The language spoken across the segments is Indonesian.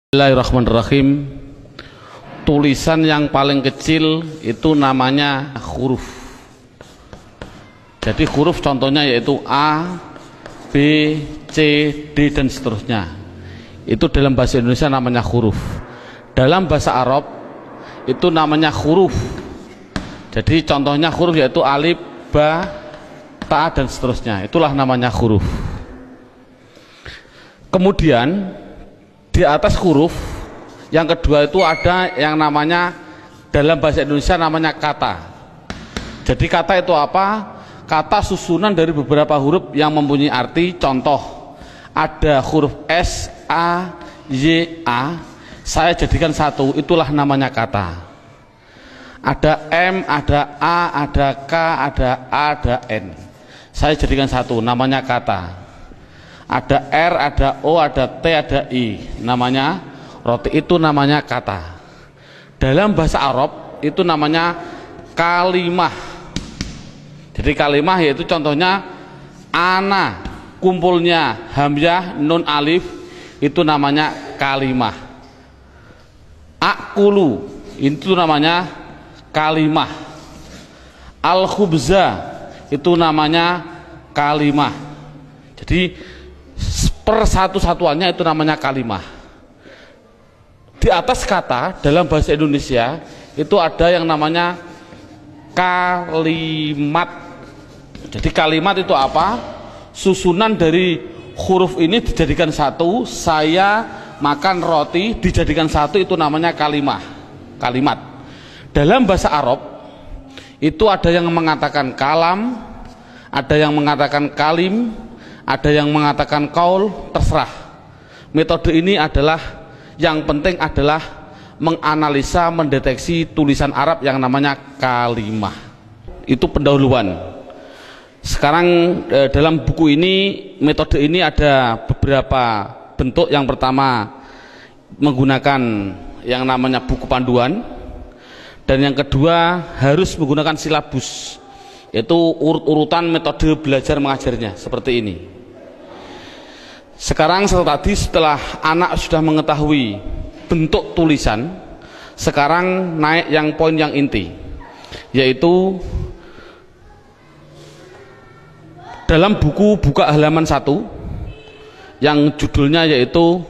Bismillahirrahmanirrahim. Tulisan yang paling kecil itu namanya huruf. Jadi huruf contohnya yaitu A, B, C, D dan seterusnya. Itu dalam bahasa Indonesia namanya huruf. Dalam bahasa Arab itu namanya huruf. Jadi contohnya huruf yaitu alif, ba, ta dan seterusnya. Itulah namanya huruf. Kemudian di atas huruf yang kedua itu ada yang namanya dalam bahasa Indonesia namanya kata. Jadi kata itu apa? Kata susunan dari beberapa huruf yang mempunyai arti. Contoh, ada huruf S, A, Y, A, saya jadikan satu, itulah namanya kata. Ada M, ada A, ada K, ada A, ada N, saya jadikan satu, namanya kata. Ada R, ada O, ada T, ada I, namanya roti, itu namanya kata. Dalam bahasa Arab itu namanya kalimah. Jadi kalimah yaitu contohnya ana, kumpulnya hamzah, nun, alif, itu namanya kalimah. Akulu, itu namanya kalimah. Al-khubza, itu namanya kalimah. Jadi per satu-satuannya itu namanya kalimah. Di atas kata dalam bahasa Indonesia itu ada yang namanya kalimat. Jadi kalimat itu apa? Susunan dari huruf ini dijadikan satu. Saya makan roti dijadikan satu, itu namanya kalimah. Kalimat. Dalam bahasa Arab itu ada yang mengatakan kalam, ada yang mengatakan kalim, ada yang mengatakan kaul, terserah. Metode ini adalah yang penting adalah menganalisa, mendeteksi tulisan Arab yang namanya kalimah. Itu pendahuluan. Sekarang dalam buku ini, metode ini ada beberapa bentuk. Yang pertama menggunakan yang namanya buku panduan, dan yang kedua harus menggunakan silabus, yaitu urut-urutan metode belajar mengajarnya seperti ini. Sekarang setelah anak sudah mengetahui bentuk tulisan, sekarang naik yang poin yang inti, yaitu dalam buku buka halaman 1 yang judulnya yaitu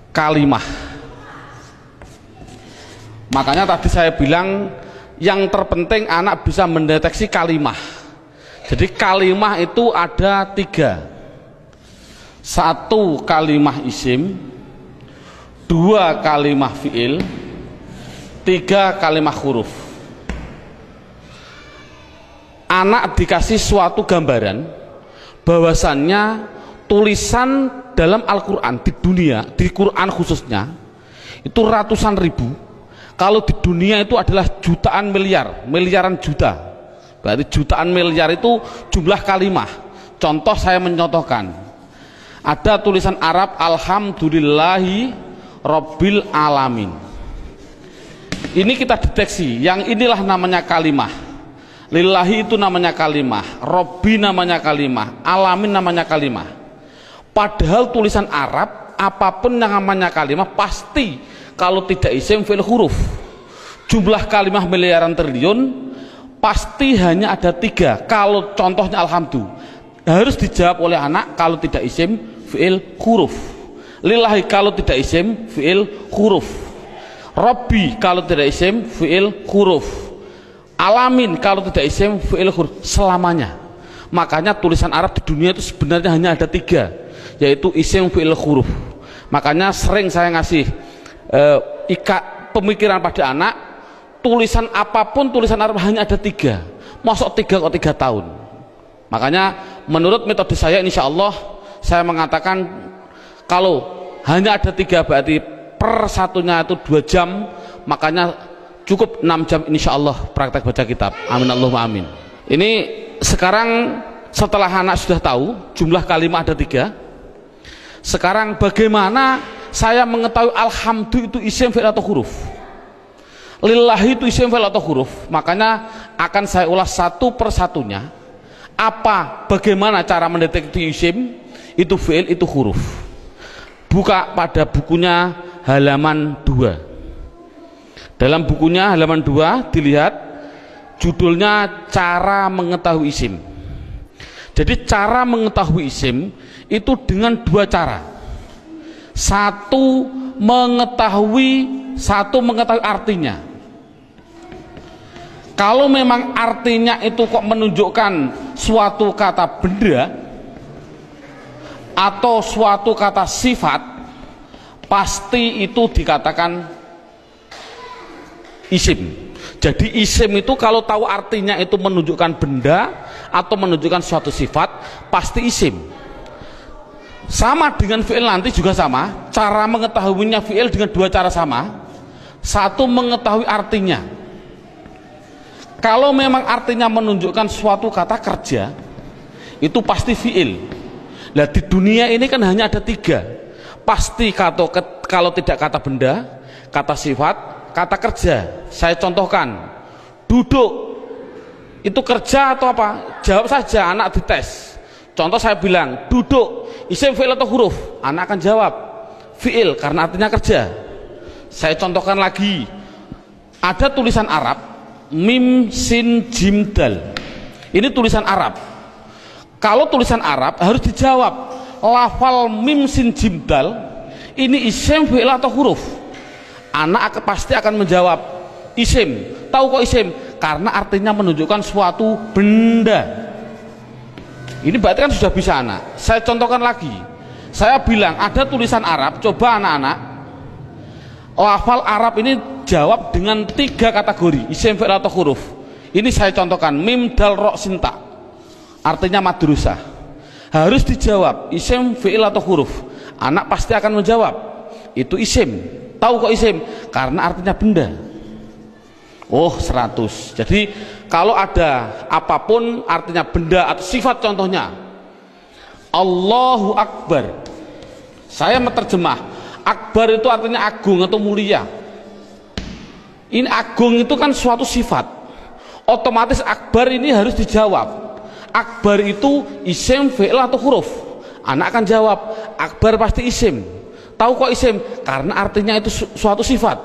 kalimah. Makanya tadi saya bilang yang terpenting anak bisa mendeteksi kalimah. Jadi kalimah itu ada 3. 1 kalimah isim, 2 kalimah fiil, 3 kalimah huruf. Anak dikasih suatu gambaran bahwasannya tulisan dalam Al-Quran di dunia, di Quran khususnya, itu ratusan ribu. Kalau di dunia itu adalah jutaan miliar, miliaran juta. Berarti jutaan miliar itu jumlah kalimah. Contoh, saya mencontohkan. Ada tulisan Arab alhamdulillahi rabbil alamin. Ini kita deteksi, yang inilah namanya kalimah. Lillahi itu namanya kalimah, Rabbi namanya kalimah, alamin namanya kalimah. Padahal tulisan Arab apapun yang namanya kalimah pasti kalau tidak isim fi'il huruf. Jumlah kalimah miliaran triliun pasti hanya ada 3. Kalau contohnya alhamdulillah harus dijawab oleh anak kalau tidak isim fi'il huruf. Lillahi kalau tidak isim fi'il huruf. Rabbi kalau tidak isim fi'il huruf. Alamin kalau tidak isim fi'il huruf. Selamanya. Makanya tulisan Arab di dunia itu sebenarnya hanya ada 3, yaitu isim fi'il huruf. Makanya sering saya ngasih pemikiran pada anak, tulisan apapun tulisan Arab hanya ada 3. Masuk 3 kok 3 tahun. Makanya menurut metode saya, insya Allah saya mengatakan kalau hanya ada 3 berarti per satunya itu 2 jam, makanya cukup 6 jam insya Allah praktek baca kitab. Amin Allahumma amin. Ini sekarang setelah anak sudah tahu jumlah kalimat ada 3, sekarang bagaimana saya mengetahui alhamdulillah itu isim fi'il atau huruf, lillahi itu isim fi'il atau huruf. Makanya akan saya ulas satu persatunya. Bagaimana cara mendeteksi isim itu fi'il, itu huruf. Buka pada bukunya halaman 2. Dalam bukunya halaman 2 dilihat judulnya cara mengetahui isim. Jadi cara mengetahui isim itu dengan dua cara. Satu mengetahui artinya. Kalau memang artinya itu kok menunjukkan suatu kata benda atau suatu kata sifat, pasti itu dikatakan isim. Jadi isim itu kalau tahu artinya itu menunjukkan benda atau menunjukkan suatu sifat, pasti isim. Sama dengan fi'il nanti juga sama. Cara mengetahuinya fi'il dengan dua cara sama. Satu mengetahui artinya. Kalau memang artinya menunjukkan suatu kata kerja, itu pasti fi'il. Nah di dunia ini kan hanya ada 3. Pasti kalau tidak kata benda, kata sifat, kata kerja. Saya contohkan, duduk itu kerja atau apa? Jawab saja, anak dites. Contoh saya bilang, duduk, isim, fi'il atau huruf? Anak akan jawab fi'il karena artinya kerja. Saya contohkan lagi, ada tulisan Arab mim sin jim dal. Ini tulisan Arab. Kalau tulisan Arab harus dijawab, lafal mim sin jim dal ini isim, fi'il atau huruf? Anak pasti akan menjawab isim. Tahu kok isim? Karena artinya menunjukkan suatu benda. Ini berarti kan sudah bisa anak. Saya contohkan lagi. Saya bilang ada tulisan Arab, coba anak-anak lafal Arab ini jawab dengan 3 kategori, isim, fi'il atau huruf. Ini saya contohkan, mim dal ro sinta, artinya madrusah. Harus dijawab isim, fi'il atau huruf. Anak pasti akan menjawab itu isim. Tahu kok isim? Karena artinya benda. Oh 100. Jadi kalau ada apapun artinya benda atau sifat, contohnya Allahu Akbar, saya menerjemah Akbar itu artinya agung atau mulia. Ini agung itu kan suatu sifat, otomatis akbar ini harus dijawab. Akbar itu isim, fi'il atau huruf? Anak akan jawab akbar pasti isim. Tahu kok isim? Karena artinya itu suatu sifat.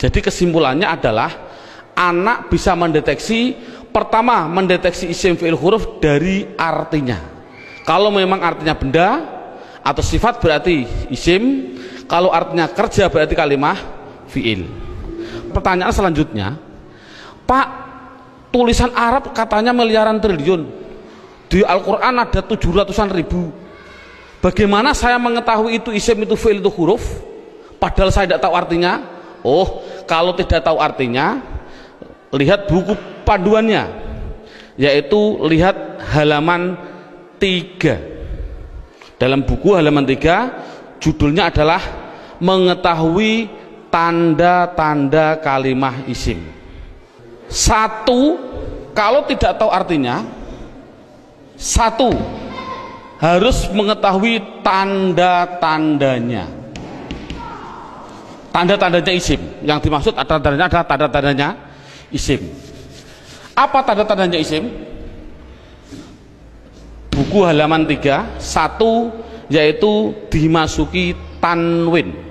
Jadi kesimpulannya adalah anak bisa mendeteksi, pertama mendeteksi isim, fi'il, huruf dari artinya. Kalau memang artinya benda atau sifat berarti isim, kalau artinya kerja berarti kalimah fi'il. Pertanyaan selanjutnya, Pak, tulisan Arab katanya miliaran triliun, di Al-Quran ada 700-an ribu. Bagaimana saya mengetahui itu isim, itu fi'il, itu huruf, padahal saya tidak tahu artinya? Oh, kalau tidak tahu artinya, lihat buku panduannya, yaitu lihat halaman 3. Dalam buku halaman 3 judulnya adalah mengetahui tanda-tanda kalimah isim. 1, kalau tidak tahu artinya, 1 harus mengetahui tanda-tandanya. Tanda-tandanya isim. Yang dimaksud tanda-tandanya adalah tanda-tandanya isim. Apa tanda-tandanya isim? Buku halaman 3, 1 yaitu dimasuki tanwin.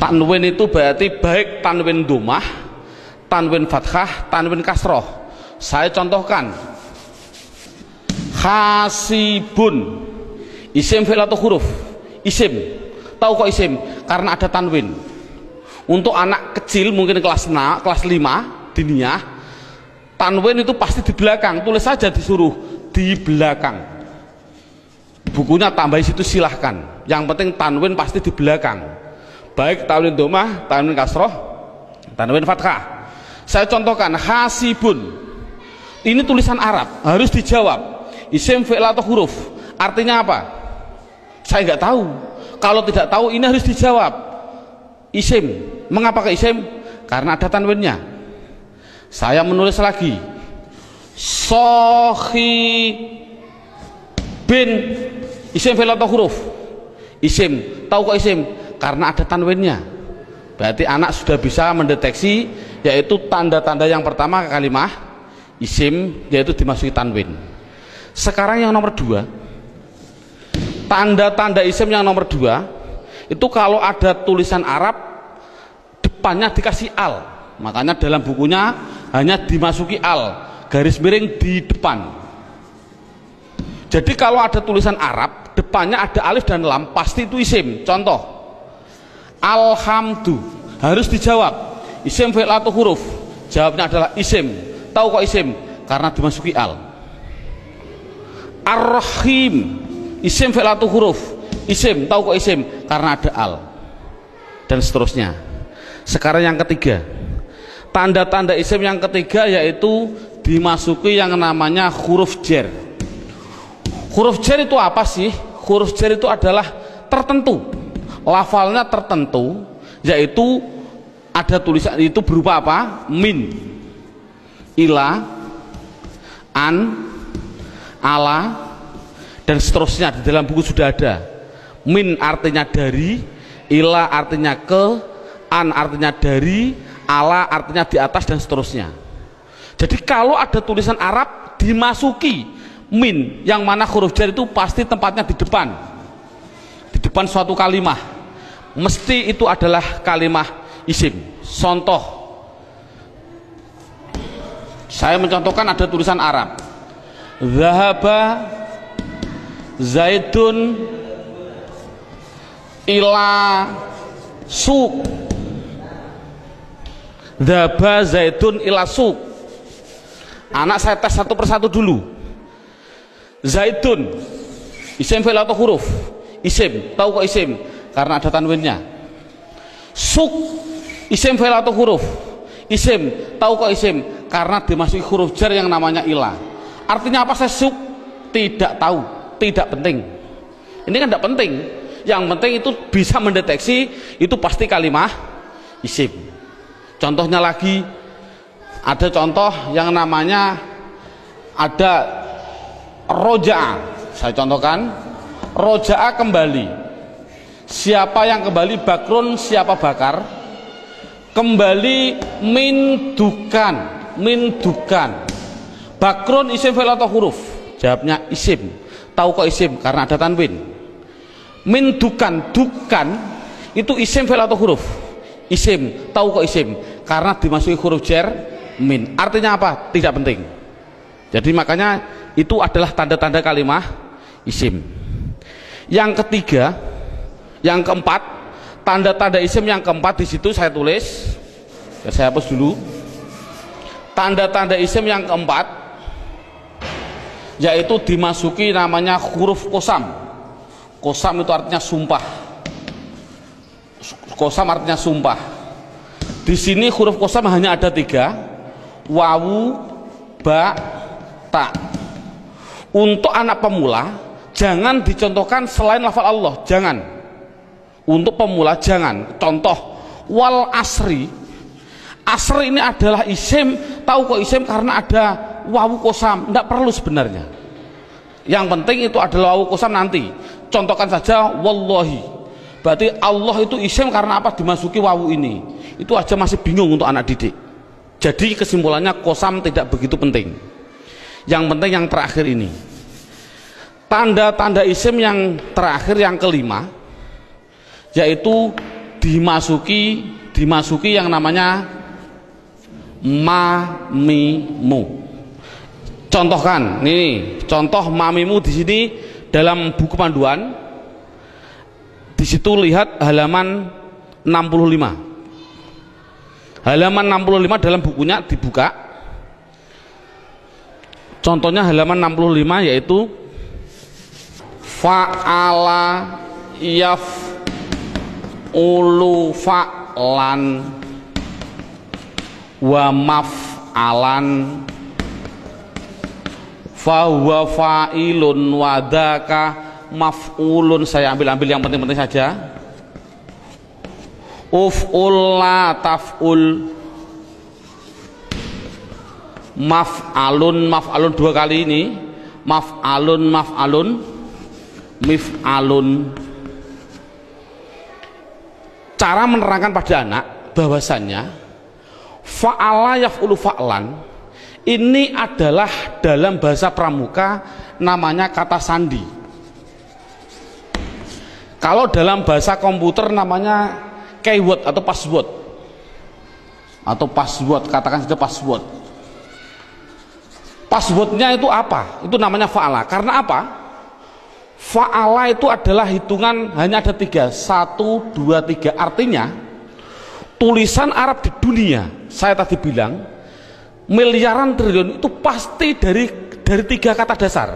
Tanwin itu berarti baik tanwin domah, tanwin fathah, tanwin kasroh. Saya contohkan, hasibun, isim, fi'il atau huruf? Isim. Tahu kok isim? Karena ada tanwin. Untuk anak kecil mungkin kelas 5 diniyah, tanwin itu pasti di belakang. Tulis saja, disuruh di belakang. Bukunya tambah situ silahkan. Yang penting tanwin pasti di belakang. Baik tanwin domah, tanwin kasroh, tanwin fathah. Saya contohkan, hasibun. Ini tulisan Arab, harus dijawab isim, fi'il atau huruf? Artinya apa? Saya nggak tahu. Kalau tidak tahu ini harus dijawab isim. Mengapa ke isim? Karena ada tanwinnya. Saya menulis lagi, sohi bin, isim, fi'il atau huruf? Isim. Tahu kok isim? Karena ada tanwinnya. Berarti anak sudah bisa mendeteksi, yaitu tanda-tanda yang pertama kalimah isim, yaitu dimasuki tanwin. Sekarang yang nomor 2, Tanda-tanda isim yang nomor 2 itu kalau ada tulisan Arab depannya dikasih al, makanya dalam bukunya hanya dimasuki al, garis miring di depan. Jadi kalau ada tulisan Arab depannya ada alif dan lam, pasti itu isim. Contoh, alhamdu, harus dijawab isim fi'il atau huruf, jawabnya adalah isim. Tahu kok isim? Karena dimasuki al. Ar-Rahim, isim fi'il atau huruf, isim. Tahu kok isim? Karena ada al. Dan seterusnya. Sekarang yang ketiga, tanda-tanda isim yang ketiga yaitu dimasuki yang namanya huruf jar. Huruf jar itu apa sih? Huruf jar itu adalah tertentu, lafalnya tertentu, yaitu ada tulisan itu berupa apa? Min, ila, an, ala, dan seterusnya. Di dalam buku sudah ada. Min artinya dari, ila artinya ke, an artinya dari, ala artinya di atas, dan seterusnya. Jadi kalau ada tulisan Arab dimasuki min, yang mana huruf jar itu pasti tempatnya di depan suatu kalimah, mesti itu adalah kalimah isim. Contoh, saya mencontohkan ada tulisan Arab, zahaba zaidun ila suq, zahaba zaidun ila suq. Anak saya tes satu persatu dulu. Zaidun isim fi'il atau huruf? Isim. Tahu kok isim? Karena ada tanwinnya. Suq isim fi'il atau huruf? Isim. Tahu kok isim? Karena dimasuki huruf jar yang namanya ila. Artinya apa saya suq? Tidak tahu, tidak penting. Ini kan tidak penting. Yang penting itu bisa mendeteksi itu pasti kalimah isim. Contohnya lagi, ada contoh yang namanya ada roja'a. Saya contohkan, roja'a kembali. Siapa yang kembali? Bakrun, siapa Bakar? Kembali min dukan, min dukan. Bakrun isim fi'il atau huruf? Jawabnya isim. Tahu kok isim? Karena ada tanwin. Min dukan, dukan itu isim fi'il atau huruf? Isim. Tahu kok isim? Karena dimasuki huruf jar min. Artinya apa? Tidak penting. Jadi makanya itu adalah tanda-tanda kalimah isim. Yang ketiga, yang keempat, tanda-tanda isim yang keempat di situ saya tulis. Ya, saya hapus dulu. Tanda-tanda isim yang keempat yaitu dimasuki namanya huruf kosam. Kosam itu artinya sumpah. Kosam artinya sumpah. Di sini huruf kosam hanya ada 3, wawu, ba, ta. Untuk anak pemula jangan dicontohkan selain lafal Allah, jangan. Untuk pemula jangan. Contoh, wal asri. Asri ini adalah isim. Tahu kok isim? Karena ada wawu kosam. Tidak perlu sebenarnya. Yang penting itu adalah wawu kosam nanti. Contohkan saja wallahi. Berarti Allah itu isim karena apa? Dimasuki wawu ini. Itu aja masih bingung untuk anak didik. Jadi kesimpulannya kosam tidak begitu penting. Yang penting yang terakhir ini. Tanda-tanda isim yang terakhir yang kelima yaitu dimasuki yang namanya mamimu. Contohkan, ini contoh mamimu di sini dalam buku panduan. Di situ lihat halaman 65. Halaman 65 dalam bukunya dibuka. Contohnya halaman 65 yaitu fa'ala yaf'ulu fa'lan wa maf'alan fahuwa fa'ilun wa dzaka maf'ulun. Saya ambil yang penting-penting saja. Uf'ul la taf'ul, maf'alun 2 kali ini, maf'alun mif'alun. Cara menerangkan pada anak bahwasannya fa'ala yaf'ulu fa'lan ini adalah dalam bahasa pramuka namanya kata sandi. Kalau dalam bahasa komputer namanya keyword atau password. Atau password, katakan saja password. Passwordnya itu apa? Itu namanya fa'ala. Karena apa? Fa'ala itu adalah hitungan hanya ada 3. 1, 2, 3. Artinya tulisan Arab di dunia, saya tadi bilang miliaran triliun itu pasti dari 3 kata dasar.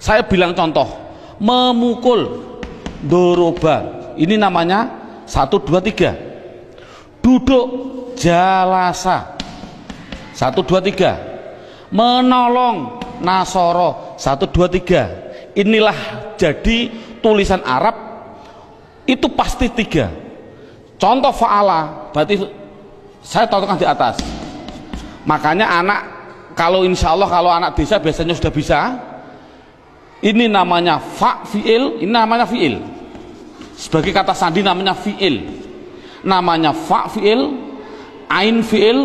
Saya bilang contoh, memukul, doroba, ini namanya 1, 2, 3. Duduk, jalasa, 1, 2, 3. Menolong, nasoro, 1, 2, 3. Inilah jadi tulisan Arab itu pasti 3. Contoh fa'ala, berarti saya contohkan di atas. Makanya anak, kalau insya Allah kalau anak desa biasanya sudah bisa. Ini namanya fa fi'il, ini namanya fi'il. Sebagai kata sandi namanya fi'il. Namanya fa fi'il, ain fi'il,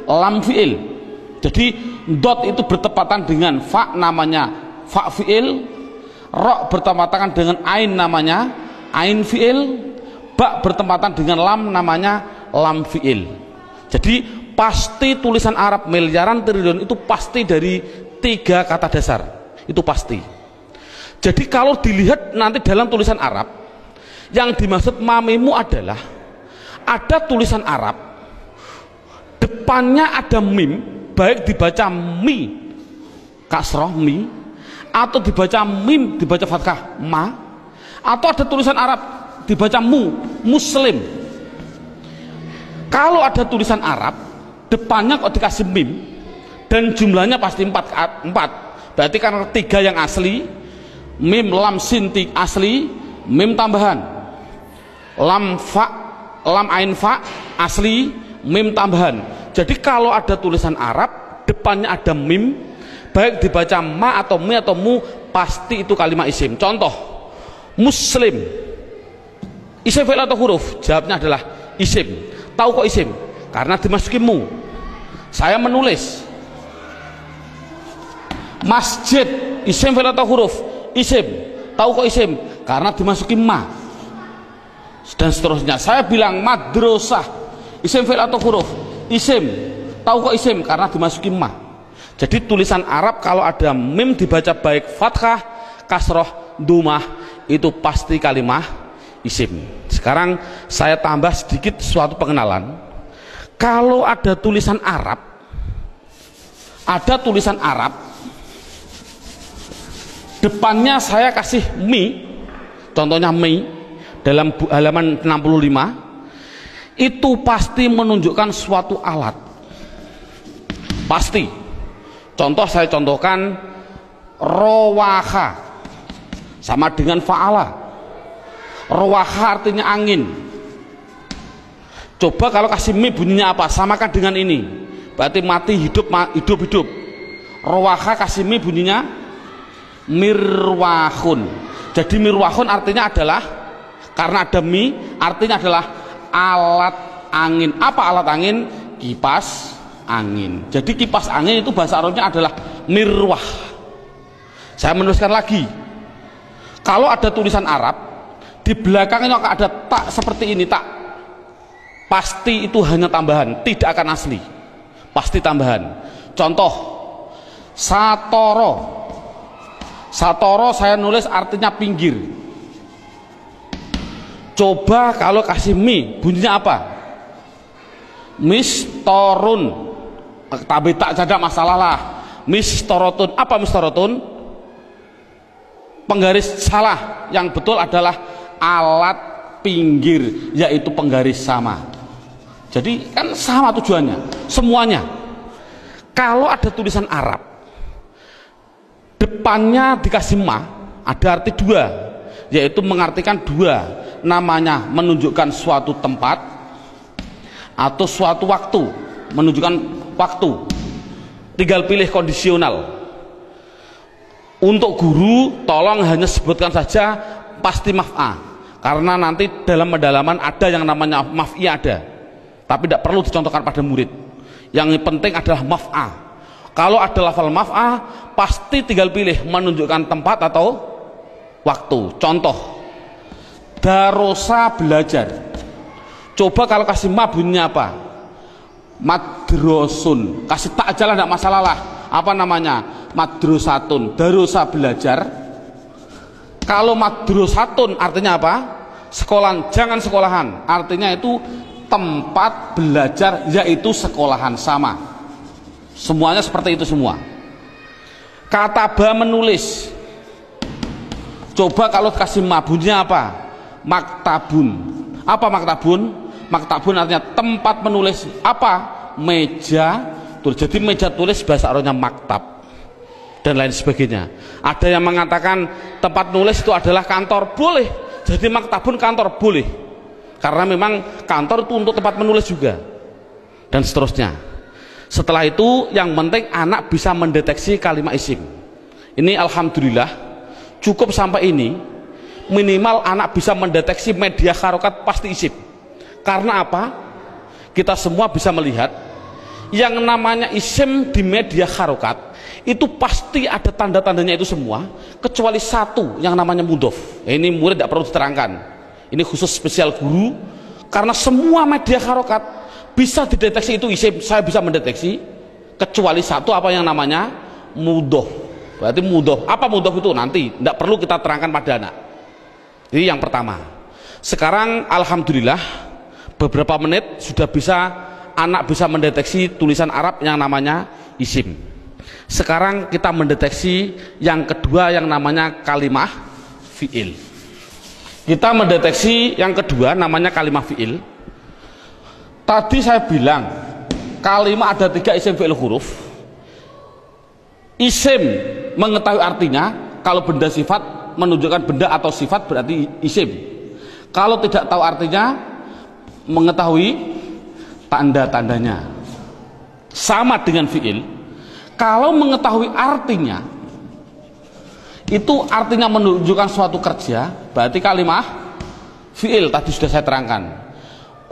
lam fi'il. Jadi dot itu bertepatan dengan fa, namanya fa fi'il. Ro bertepatan dengan ain, namanya ain fi'il. Ba bertepatan dengan lam, namanya lam fi'il. Jadi pasti tulisan Arab miliaran triliun itu pasti dari 3 kata dasar. Itu pasti. Jadi kalau dilihat nanti dalam tulisan Arab, yang dimaksud mamimu adalah ada tulisan Arab, depannya ada mim, baik dibaca mi kasroh mi, atau dibaca mim dibaca fathah ma, atau ada tulisan Arab dibaca mu, muslim. Kalau ada tulisan Arab depannya kok dikasih mim dan jumlahnya pasti 4, berarti karena 3 yang asli, mim lam sin asli, mim tambahan, lam fa lam ain fa asli, mim tambahan. Jadi kalau ada tulisan Arab depannya ada mim, baik dibaca ma atau mi atau mu, pasti itu kalimat isim. Contoh, muslim, isim fi'il atau huruf? Jawabnya adalah isim. Tahu kok isim? Karena dimasuki mu. Saya menulis masjid, isim fi'il atau huruf? Isim. Tahu kok isim? Karena dimasuki ma. Dan seterusnya. Saya bilang madrasah, isim fi'il atau huruf? Isim. Tahu kok isim? Karena dimasuki ma. Jadi tulisan Arab kalau ada mim dibaca baik fathah, kasroh, dumah, itu pasti kalimah isim. Sekarang saya tambah sedikit suatu pengenalan. Kalau ada tulisan Arab, depannya saya kasih mi, contohnya mi dalam halaman 65, itu pasti menunjukkan suatu alat, pasti. Contoh saya contohkan, rowaha sama dengan fa'ala. Rowaha artinya angin. Coba kalau kasih mi bunyinya apa? Samakan dengan ini, berarti mati hidup, hidup. Rowaha kasih mi bunyinya mirwahun. Jadi mirwahun artinya adalah, karena ada mi artinya adalah alat angin. Apa alat angin? Kipas angin. Jadi kipas angin itu bahasa Arabnya adalah mirwah. Saya menuliskan lagi, kalau ada tulisan Arab di belakangnya ada tak seperti ini, tak, pasti itu hanya tambahan, tidak akan asli, pasti tambahan. Contoh, satoro. Satoro saya nulis artinya pinggir. Coba kalau kasih mi bunyinya apa? Mistorun. Tapi tak ada masalah lah. Mistorotun. Apa mistorotun? Penggaris salah. Yang betul adalah alat pinggir, yaitu penggaris sama. Jadi kan sama tujuannya, semuanya. Kalau ada tulisan Arab depannya dikasih ma, ada arti 2, yaitu mengartikan 2, namanya menunjukkan suatu tempat atau suatu waktu, menunjukkan waktu. Tinggal pilih kondisional. Untuk guru tolong hanya sebutkan saja pasti maf'a, karena nanti dalam pendalaman ada yang namanya maf'i ada, tapi tidak perlu dicontohkan pada murid. Yang penting adalah maf'a. Kalau ada lafal maf'a, pasti tinggal pilih menunjukkan tempat atau waktu. Contoh, Darosa belajar. Coba kalau kasih ma bunyinya apa? Madrosun. Kasih tak aja lah, tidak masalah lah. Apa namanya? Madrosatun. Darosa belajar. Kalau madrosatun artinya apa? Sekolahan, jangan sekolahan. Artinya itu tempat belajar, yaitu sekolahan, sama. Semuanya seperti itu semua. Kataba menulis. Coba kalau kasih ma bunyinya apa? Maktabun. Apa maktabun? Maktabun artinya tempat menulis. Apa? Meja tulis. Jadi meja tulis bahasa Arabnya maktab dan lain sebagainya. Ada yang mengatakan tempat nulis itu adalah kantor, boleh. Jadi maktabun kantor, boleh. Karena memang kantor itu untuk tempat menulis juga. Dan seterusnya. Setelah itu yang penting anak bisa mendeteksi kalimat isim. Ini alhamdulillah cukup sampai ini. Minimal anak bisa mendeteksi media harokat pasti isim. Karena apa? Kita semua bisa melihat yang namanya isim di media harokat itu pasti ada tanda-tandanya itu semua, kecuali satu yang namanya mudhof. Ini murid tidak perlu diterangkan. Ini khusus spesial guru, karena semua media harokat bisa dideteksi itu isim. Saya bisa mendeteksi kecuali satu, apa yang namanya mudhof. Berarti mudhof. Apa mudhof itu? Nanti tidak perlu kita terangkan pada anak. Ini yang pertama. Sekarang alhamdulillah beberapa menit sudah bisa anak bisa mendeteksi tulisan Arab yang namanya isim. Sekarang kita mendeteksi yang kedua yang namanya kalimah fi'il. Kita mendeteksi yang kedua namanya kalimah fi'il. Tadi saya bilang kalimah ada 3 isim fi'il huruf. Isim mengetahui artinya, kalau benda sifat menunjukkan benda atau sifat berarti isim. Kalau tidak tahu artinya, mengetahui tanda-tandanya. Sama dengan fi'il. Kalau mengetahui artinya, itu artinya menunjukkan suatu kerja, berarti kalimah fi'il. Tadi sudah saya terangkan.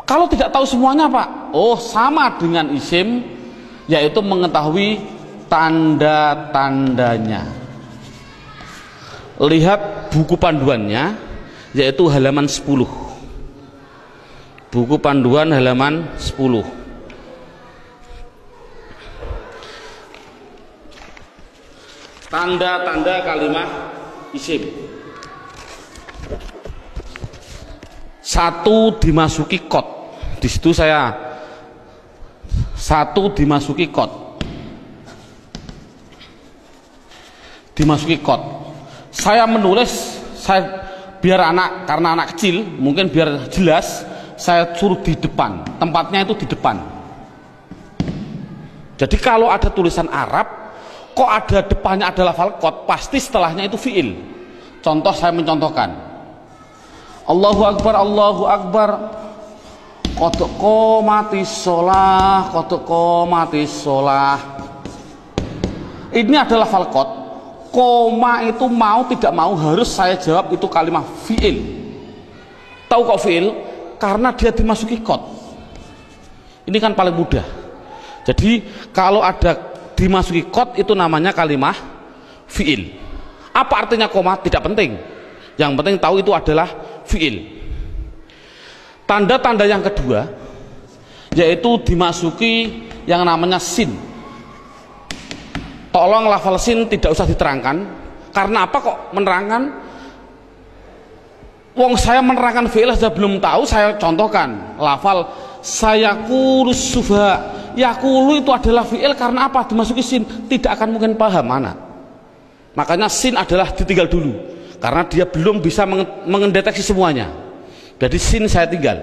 Kalau tidak tahu semuanya Pak, oh sama dengan isim, yaitu mengetahui tanda-tandanya. Lihat buku panduannya, yaitu halaman 10. Buku panduan halaman 10. Tanda-tanda kalimat isim. 1 dimasuki kot. Di situ saya 1 dimasuki kot. Dimasuki kot. Saya menulis, biar anak, karena anak kecil mungkin biar jelas, saya suruh di depan, tempatnya itu di depan. Jadi kalau ada tulisan Arab kok ada depannya ada lafal kot, pasti setelahnya itu fi'il. Contoh, saya mencontohkan Allahu Akbar, Allahu Akbar, qad qomatis sholah, qad qomatis sholah. Ini adalah lafal kot. Koma itu mau tidak mau harus saya jawab itu kalimat fi'il. Tahu kok fi'il? Karena dia dimasuki kot. Ini kan paling mudah. Jadi kalau ada dimasuki kot itu namanya kalimat fi'il. Apa artinya koma? Tidak penting. Yang penting tahu itu adalah fi'il. Tanda-tanda yang kedua yaitu dimasuki yang namanya sin. Tolong lafal sin tidak usah diterangkan. Karena apa kok menerangkan? Wong saya menerangkan fi'il saja belum tahu, saya contohkan lafal sayaqulu sufa. Yaqulu itu adalah fi'il karena apa? Dimasuki sin, tidak akan mungkin paham anak. Makanya sin adalah ditinggal dulu karena dia belum bisa mendeteksi semuanya. Jadi sin saya tinggal.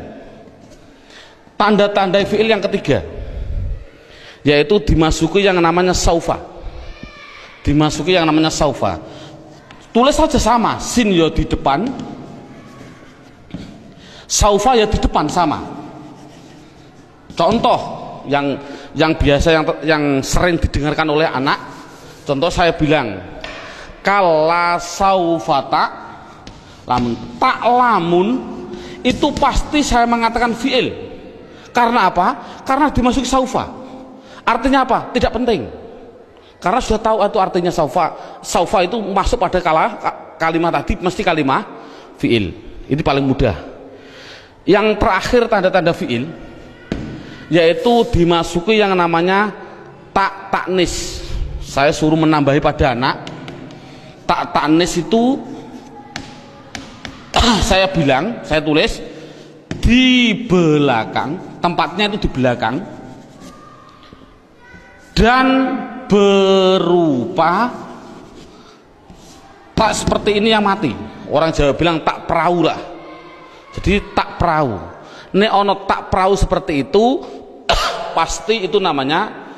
Tanda-tanda fi'il yang ketiga yaitu dimasuki yang namanya saufa. Dimasuki yang namanya saufa. Tulis saja sama, sin ya di depan, saufa ya di depan sama. Contoh yang biasa yang sering didengarkan oleh anak, contoh saya bilang kala saufata lamun, tak lamun itu pasti saya mengatakan fi'il. Karena apa? Karena dimasuki saufa. Artinya apa? Tidak penting. Karena sudah tahu itu artinya saufa. Saufa itu masuk pada kalimat tadi mesti kalimat fi'il. Ini paling mudah. Yang terakhir tanda-tanda fiil yaitu dimasuki yang namanya taknis. Saya suruh menambahi pada anak. Taknis itu saya bilang, saya tulis di belakang, tempatnya itu di belakang, dan berupa tak seperti ini yang mati. Orang Jawa bilang tak perahu lah. Jadi tak perahu. Nek ono tak perahu seperti itu pasti itu namanya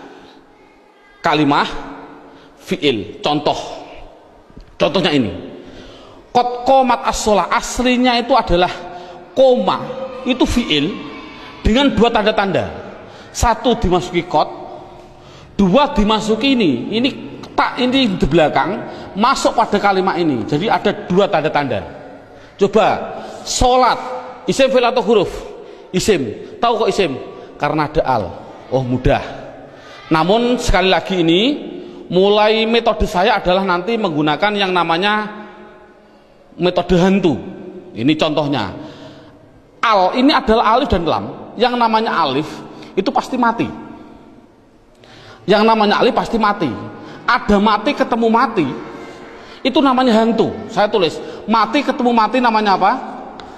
kalimah fiil. Contohnya ini. Qad qomat as-shalah, aslinya itu adalah koma, itu fiil dengan dua tanda-tanda. Satu dimasuki qad, dua dimasuki ini tak, ini di belakang masuk pada kalimat ini. Jadi ada dua tanda-tanda. Coba sholat, isim fi'il atau huruf? Isim. Tahu kok isim? Karena ada al. Oh mudah. Namun sekali lagi ini mulai metode saya adalah nanti menggunakan yang namanya metode hantu. Ini contohnya. Al ini adalah alif dan lam. Yang namanya alif itu pasti mati. Yang namanya alif pasti mati. Ada mati ketemu mati, itu namanya hantu. Saya tulis mati ketemu mati namanya apa?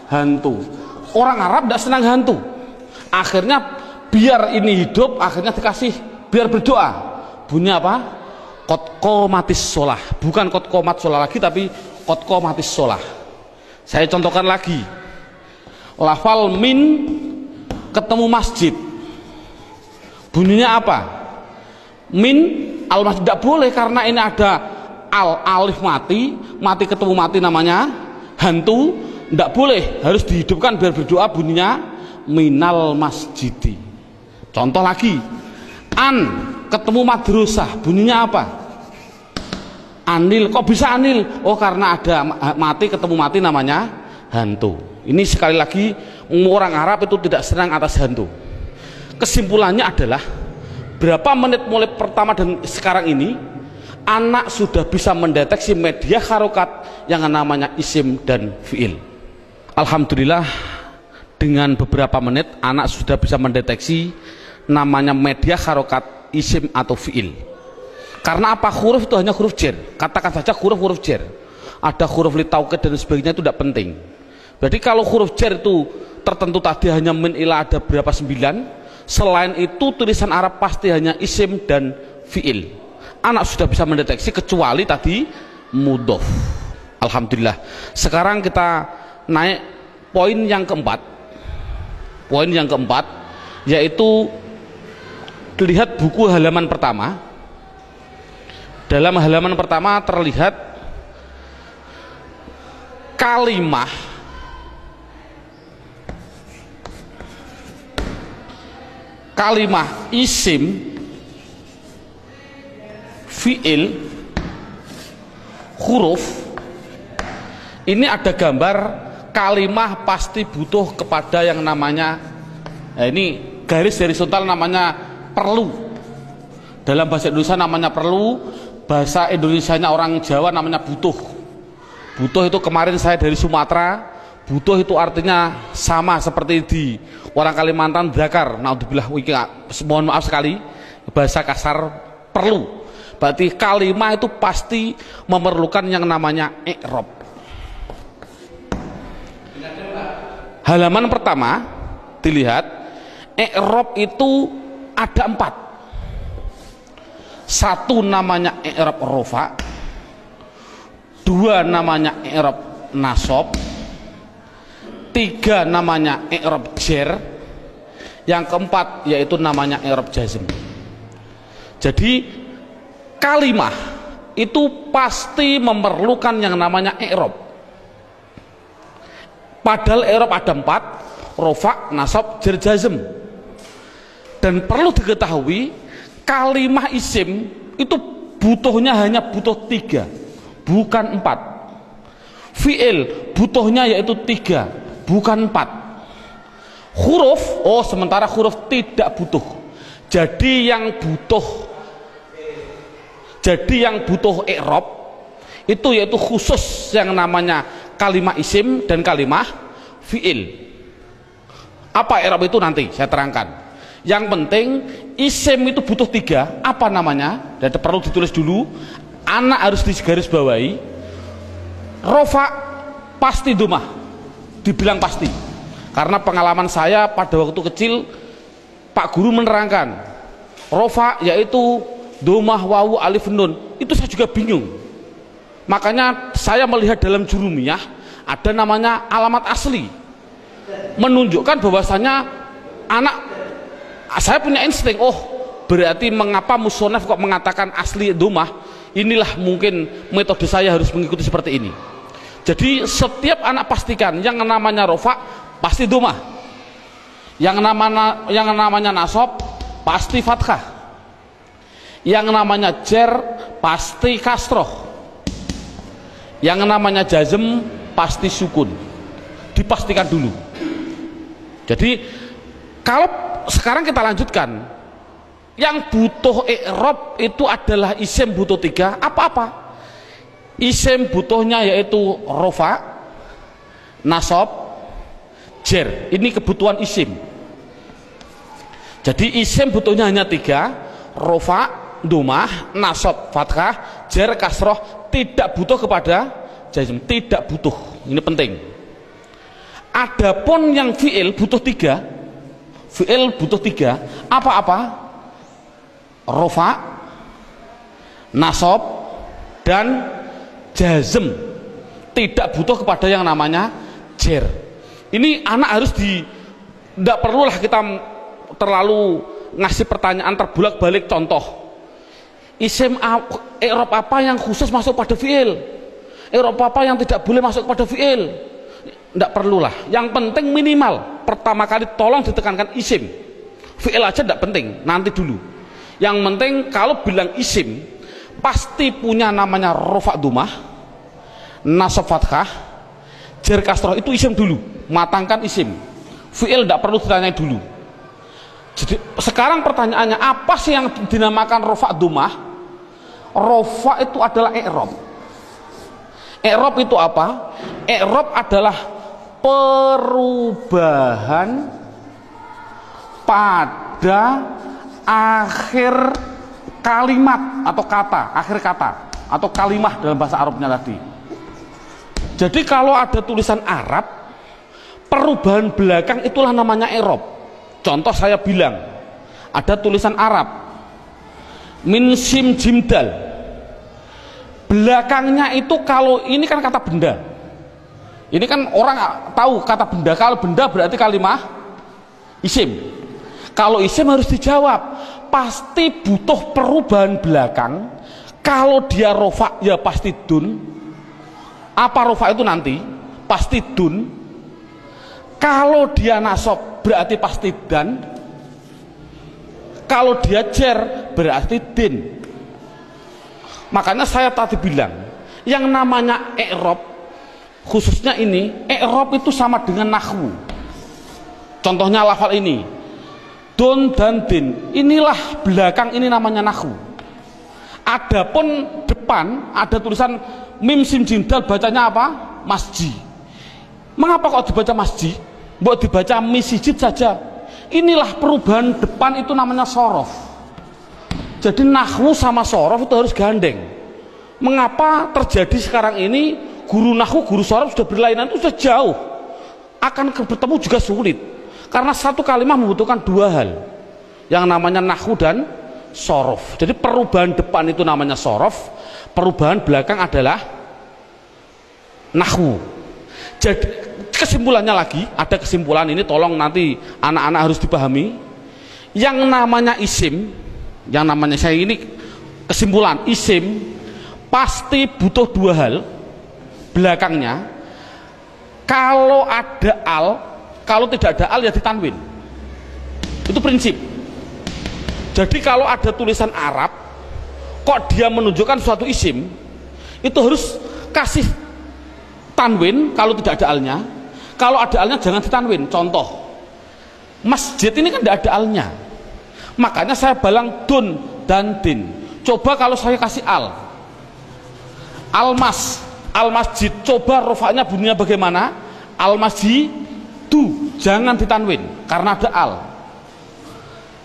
Hantu. Orang Arab tidak senang hantu. Akhirnya biar ini hidup, akhirnya dikasih biar berdoa. Bunyi apa? Qad qomatis shalah. Bukan qad qomat shalah lagi, tapi qad qomatis shalah. Saya contohkan lagi. Lafal min ketemu masjid. Bunyinya apa? Min al masjid tidak boleh karena ini ada alif mati ketemu mati namanya hantu. Tidak boleh, harus dihidupkan biar berdoa, bunyinya minal masjidi. Contoh lagi, an ketemu madrasah, bunyinya apa? Anil. Kok bisa anil? Oh karena ada mati ketemu mati namanya hantu. Ini sekali lagi orang Arab itu tidak senang atas hantu. Kesimpulannya adalah berapa menit mulai pertama dan sekarang ini anak sudah bisa mendeteksi media harokat yang namanya isim dan fiil. Alhamdulillah dengan beberapa menit anak sudah bisa mendeteksi namanya media harokat isim atau fiil. Karena apa? Huruf itu hanya huruf jar. Katakan saja huruf jar. Ada huruf li taukid dan sebagainya, itu tidak penting. Berarti kalau huruf jar itu tertentu tadi hanya min ila ada berapa 9. Selain itu tulisan Arab pasti hanya isim dan fiil. Anak sudah bisa mendeteksi kecuali tadi mudhof. Alhamdulillah. Sekarang kita naik poin yang keempat. Poin yang keempat yaitu lihat buku halaman pertama. Dalam halaman pertama terlihat kalimah isim fiil huruf. Ini ada gambar kalimah pasti butuh kepada yang namanya ini garis horizontal namanya perlu. Dalam bahasa Indonesia namanya perlu, bahasa Indonesianya orang Jawa namanya butuh. Butuh itu kemarin saya dari Sumatera, butuh itu artinya sama seperti di orang Kalimantan dakar. Naudzubillah, mohon maaf sekali bahasa kasar perlu. Berarti kalimah itu pasti memerlukan yang namanya i'rab. Halaman pertama dilihat i'rab itu ada 4. Satu namanya i'rab rofa, 2 namanya i'rab nasab, 3 namanya i'rab jar, yang keempat yaitu namanya i'rab jazm. Jadi kalimah itu pasti memerlukan yang namanya i'rab. Padahal i'rab ada 4, rofa, nasab, jar, jazm. Dan perlu diketahui kalimah isim itu butuhnya hanya butuh 3, bukan 4. Fi'il butuhnya yaitu 3, bukan 4. Huruf, sementara huruf tidak butuh. Jadi yang butuh i'rab itu yaitu khusus yang namanya kalimah isim dan kalimah fi'il. Apa i'rab itu nanti saya terangkan. Yang penting isim itu butuh 3. Apa namanya? Dan perlu ditulis dulu. Anak harus digaris bawahi. Rofa pasti domah. Dibilang pasti. Karena pengalaman saya pada waktu kecil, Pak Guru menerangkan rofa yaitu domah, wawu, alif, nun. Itu saya juga bingung. Makanya saya melihat dalam jurumiyah ada namanya alamat asli, menunjukkan bahwasanya anak, saya punya insting, oh berarti mengapa musonef kok mengatakan asli domah, inilah mungkin metode saya harus mengikuti seperti ini. Jadi setiap anak pastikan yang namanya rofa pasti domah, yang namanya nasab pasti fathah, yang namanya jer pasti kasroh, yang namanya jazm pasti sukun. Dipastikan dulu. Jadi kalau sekarang kita lanjutkan, yang butuh i'rab itu adalah isim butuh 3. Apa-apa? Isim butuhnya yaitu rofa, nasab, jer. Ini kebutuhan isim. Jadi isim butuhnya hanya 3, rofa, domah, nasab, fathah, jer, kasroh. Tidak butuh kepada jazm, tidak butuh. Ini penting. Adapun yang fi'il butuh 3. Fi'il butuh 3. Apa-apa? Rofa, nasab, dan jazm. Tidak butuh kepada yang namanya jer. Ini anak harus tidak perlulah kita terlalu ngasih pertanyaan terbulak-balik. Contoh, isim i'rab apa yang khusus masuk pada fi'il, i'rab apa yang tidak boleh masuk pada fi'il. Tidak perlulah. Yang penting minimal pertama kali tolong ditekankan isim. Fi'il aja tidak penting, nanti dulu. Yang penting kalau bilang isim pasti punya namanya rofa domah, nasab fathah, jer kasroh. Itu isim dulu, matangkan isim. Fi'il tidak perlu ditanya dulu. Jadi sekarang pertanyaannya, apa sih yang dinamakan rofa domah? Rofa itu adalah i'rab. I'rab itu apa? I'rab adalah perubahan pada akhir kalimat atau kata, akhir kata atau kalimah dalam bahasa Arabnya tadi. Jadi kalau ada tulisan Arab, perubahan belakang itulah namanya i'rab. Contoh saya bilang, ada tulisan Arab min sim jim dal, belakangnya itu, kalau ini kan kata benda, ini kan orang tahu kata benda. Kalau benda berarti kalimah isim. Kalau isim harus dijawab, pasti butuh perubahan belakang. Kalau dia rofa ya pasti dun. Apa rofa itu nanti? Pasti dun. Kalau dia nasab berarti pasti dan. Kalau dia jer berarti din. Makanya saya tadi bilang, yang namanya i'rab, khususnya ini, i'rab itu sama dengan nahwu. Contohnya lafal ini, don dan din. Inilah belakang, ini namanya nahwu. Adapun depan ada tulisan mim sim jim dal, bacanya apa? Masjid. Mengapa kok dibaca masjid? Mbok dibaca misjid saja. Inilah perubahan depan, itu namanya sorof. Jadi nahwu sama sorof itu harus gandeng. Mengapa terjadi sekarang ini guru nahwu, guru sorof sudah berlainan, itu sudah jauh, akan bertemu juga sulit, karena satu kalimat membutuhkan 2 hal, yang namanya nahwu dan sorof. Jadi perubahan depan itu namanya sorof, perubahan belakang adalah nahwu. Jadi kesimpulannya lagi, ada kesimpulan ini, tolong nanti anak-anak harus dipahami. Yang namanya isim, yang namanya, saya ini kesimpulan, isim pasti butuh 2 hal belakangnya. Kalau ada al, kalau tidak ada al ya ditanwin. Itu prinsip. Jadi kalau ada tulisan Arab kok dia menunjukkan suatu isim, itu harus kasih tanwin kalau tidak ada alnya. Kalau ada alnya jangan ditanwin. Contoh, masjid ini kan tidak ada alnya, makanya saya balang dun dan din. Coba kalau saya kasih al, almas, Al masjid, coba rofaknya bunyinya bagaimana? Al masjidu, jangan ditanwin karena ada al.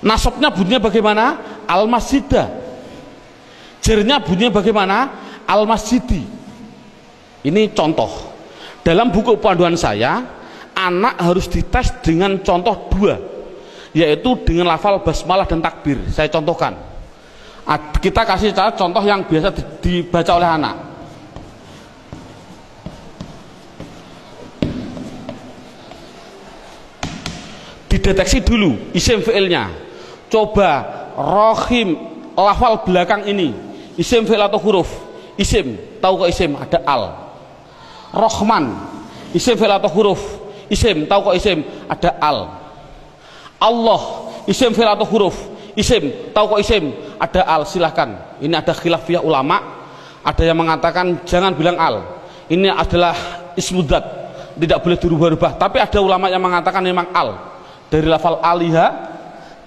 Nasabnya bunyinya bagaimana? Al masjidah. Jernya bunyinya bagaimana? Al masjidi. Ini contoh. Dalam buku panduan saya, anak harus dites dengan contoh dua, yaitu dengan lafal basmalah dan takbir. Saya contohkan. Kita kasih contoh yang biasa dibaca oleh anak. Dideteksi dulu isim fi'ilnya. Coba rohim, lafal belakang ini isim fi'il atau huruf? Isim, tahu kok isim? Ada al. Rohman, isim fi'il atau huruf? Isim, tahu kok isim? Ada al. Allah, isim fi'il atau huruf? Isim, tahu kok isim? Ada al. Silahkan. Ini ada khilafiyah ulama. Ada yang mengatakan jangan bilang al. Ini adalah ismudzat, tidak boleh dirubah-rubah. Tapi ada ulama yang mengatakan memang al. Dari lafal aliha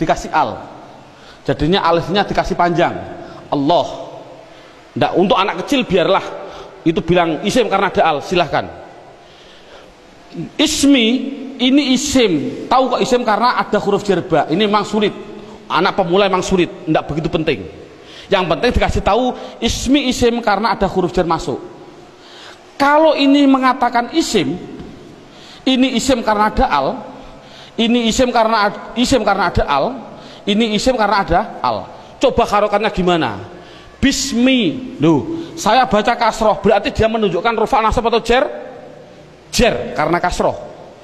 dikasih al, jadinya alifnya dikasih panjang. Allah. Nggak, untuk anak kecil biarlah itu bilang isim karena ada al, silahkan. Ismi, ini isim, tahu kok isim karena ada huruf jerba. Ini memang sulit, anak pemula memang sulit, nggak begitu penting. Yang penting dikasih tahu ismi isim karena ada huruf jar masuk. Kalau ini mengatakan isim, ini isim karena ada al, ini isim karena ada al, ini isim karena ada al. Coba harokannya gimana? Bismi, loh, saya baca kasroh, berarti dia menunjukkan rufa nasab atau jer? Jer, karena kasroh.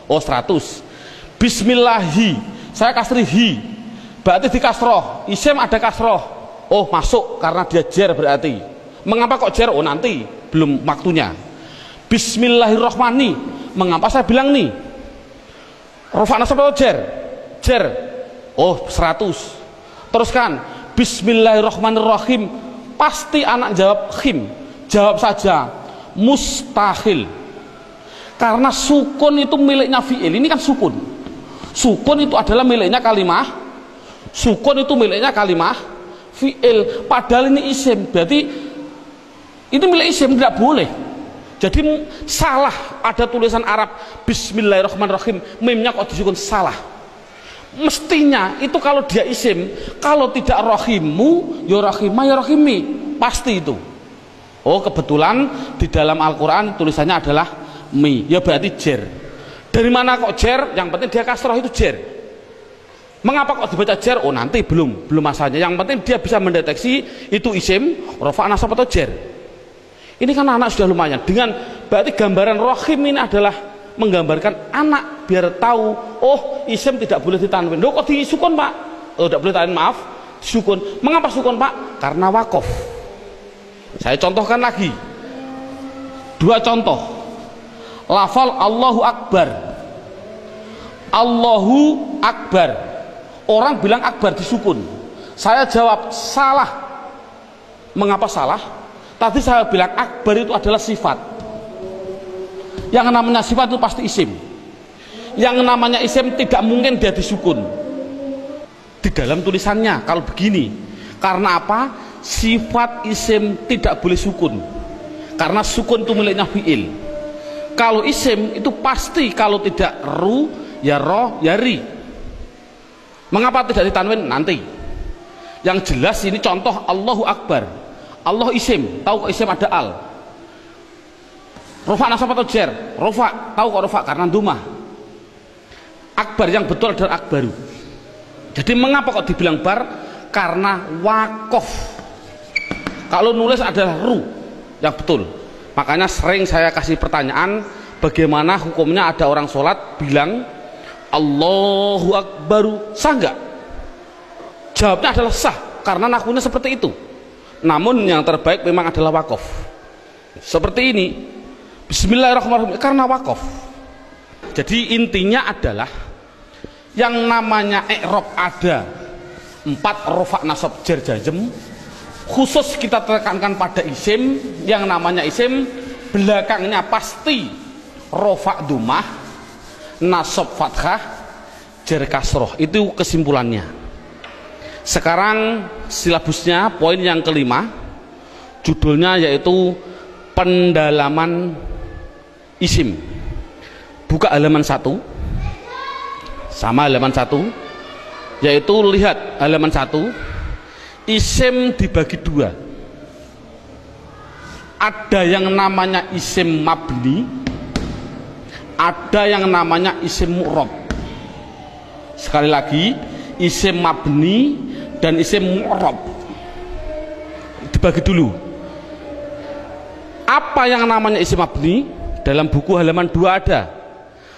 Oh 100. Bismillahi, saya kasri hi, berarti di kasroh. Isim ada kasroh, oh masuk karena dia jer berarti. Mengapa kok jer? Oh nanti, belum waktunya. Bismillahirrohmani, mengapa saya bilang nih? Rufa nasab atau jer? Jer. Oh 100. Teruskan Bismillahirrahmanirrahim, pasti anak jawab khim. Jawab saja mustahil. Karena sukun itu miliknya fi'il. Ini kan sukun. Sukun itu adalah miliknya kalimah. Sukun itu miliknya kalimah fi'il. Padahal ini isim. Berarti ini milik isim, tidak boleh. Jadi salah, ada tulisan Arab Bismillahirrahmanirrahim, mimnya kok disukun, salah. Mestinya itu kalau dia isim, kalau tidak rohimu ya rohimah ya rohimi, pasti itu. Oh kebetulan di dalam Al-Quran tulisannya adalah mi, ya berarti jer. Dari mana kok jer? Yang penting dia kasroh, itu jer. Mengapa kok dibaca jer? Oh nanti belum masanya. Yang penting dia bisa mendeteksi itu isim, rofa nasab atau jer. Ini kan anak sudah lumayan. Dengan berarti gambaran rohim ini adalah menggambarkan anak biar tahu, oh isim tidak boleh ditanwin. Loh kok disukun pak? Oh tidak boleh ditanwin, maaf, sukun. Mengapa sukun pak? Karena wakof. Saya contohkan lagi. Dua contoh. Lafal Allahu Akbar. Allahu Akbar. Orang bilang akbar disukun. Saya jawab salah. Mengapa salah? Tadi saya bilang akbar itu adalah sifat. Yang namanya sifat itu pasti isim. Yang namanya isim tidak mungkin dia disukun. Di dalam tulisannya kalau begini. Karena apa? Sifat isim tidak boleh sukun. Karena sukun itu miliknya fi'il. Kalau isim itu pasti kalau tidak ru ya ro ya ri. Mengapa tidak ditanwin? Nanti. Yang jelas ini contoh Allahu Akbar. Allah isim, tahu kok isim ada al. Rofa nasab atau jer? Rofa, tahu kok rofa? Karena dumah. Akbar yang betul adalah akbaru. Jadi mengapa kok dibilang bar? Karena wakof. Kalau nulis adalah ru yang betul. Makanya sering saya kasih pertanyaan, bagaimana hukumnya ada orang sholat bilang Allahu Akbaru, sah nggak? Jawabnya adalah sah, karena nakunya seperti itu. Namun yang terbaik memang adalah wakof. Seperti ini, Bismillahirrahmanirrahim, karena wakof. Jadi intinya adalah yang namanya i'rab ada 4 rofa nasab jar jazm. Khusus kita tekankan pada isim, yang namanya isim belakangnya pasti rofa dumah, nasab fathah, jar kasroh. Itu kesimpulannya. Sekarang silabusnya poin yang kelima, judulnya yaitu pendalaman isim. Buka halaman 1, sama halaman 1, yaitu lihat halaman 1, isim dibagi 2. Ada yang namanya isim mabni, ada yang namanya isim mu'rab. Sekali lagi, isim mabni dan isim mu'rab dibagi dulu. Apa yang namanya isim mabni? Dalam buku halaman 2 ada.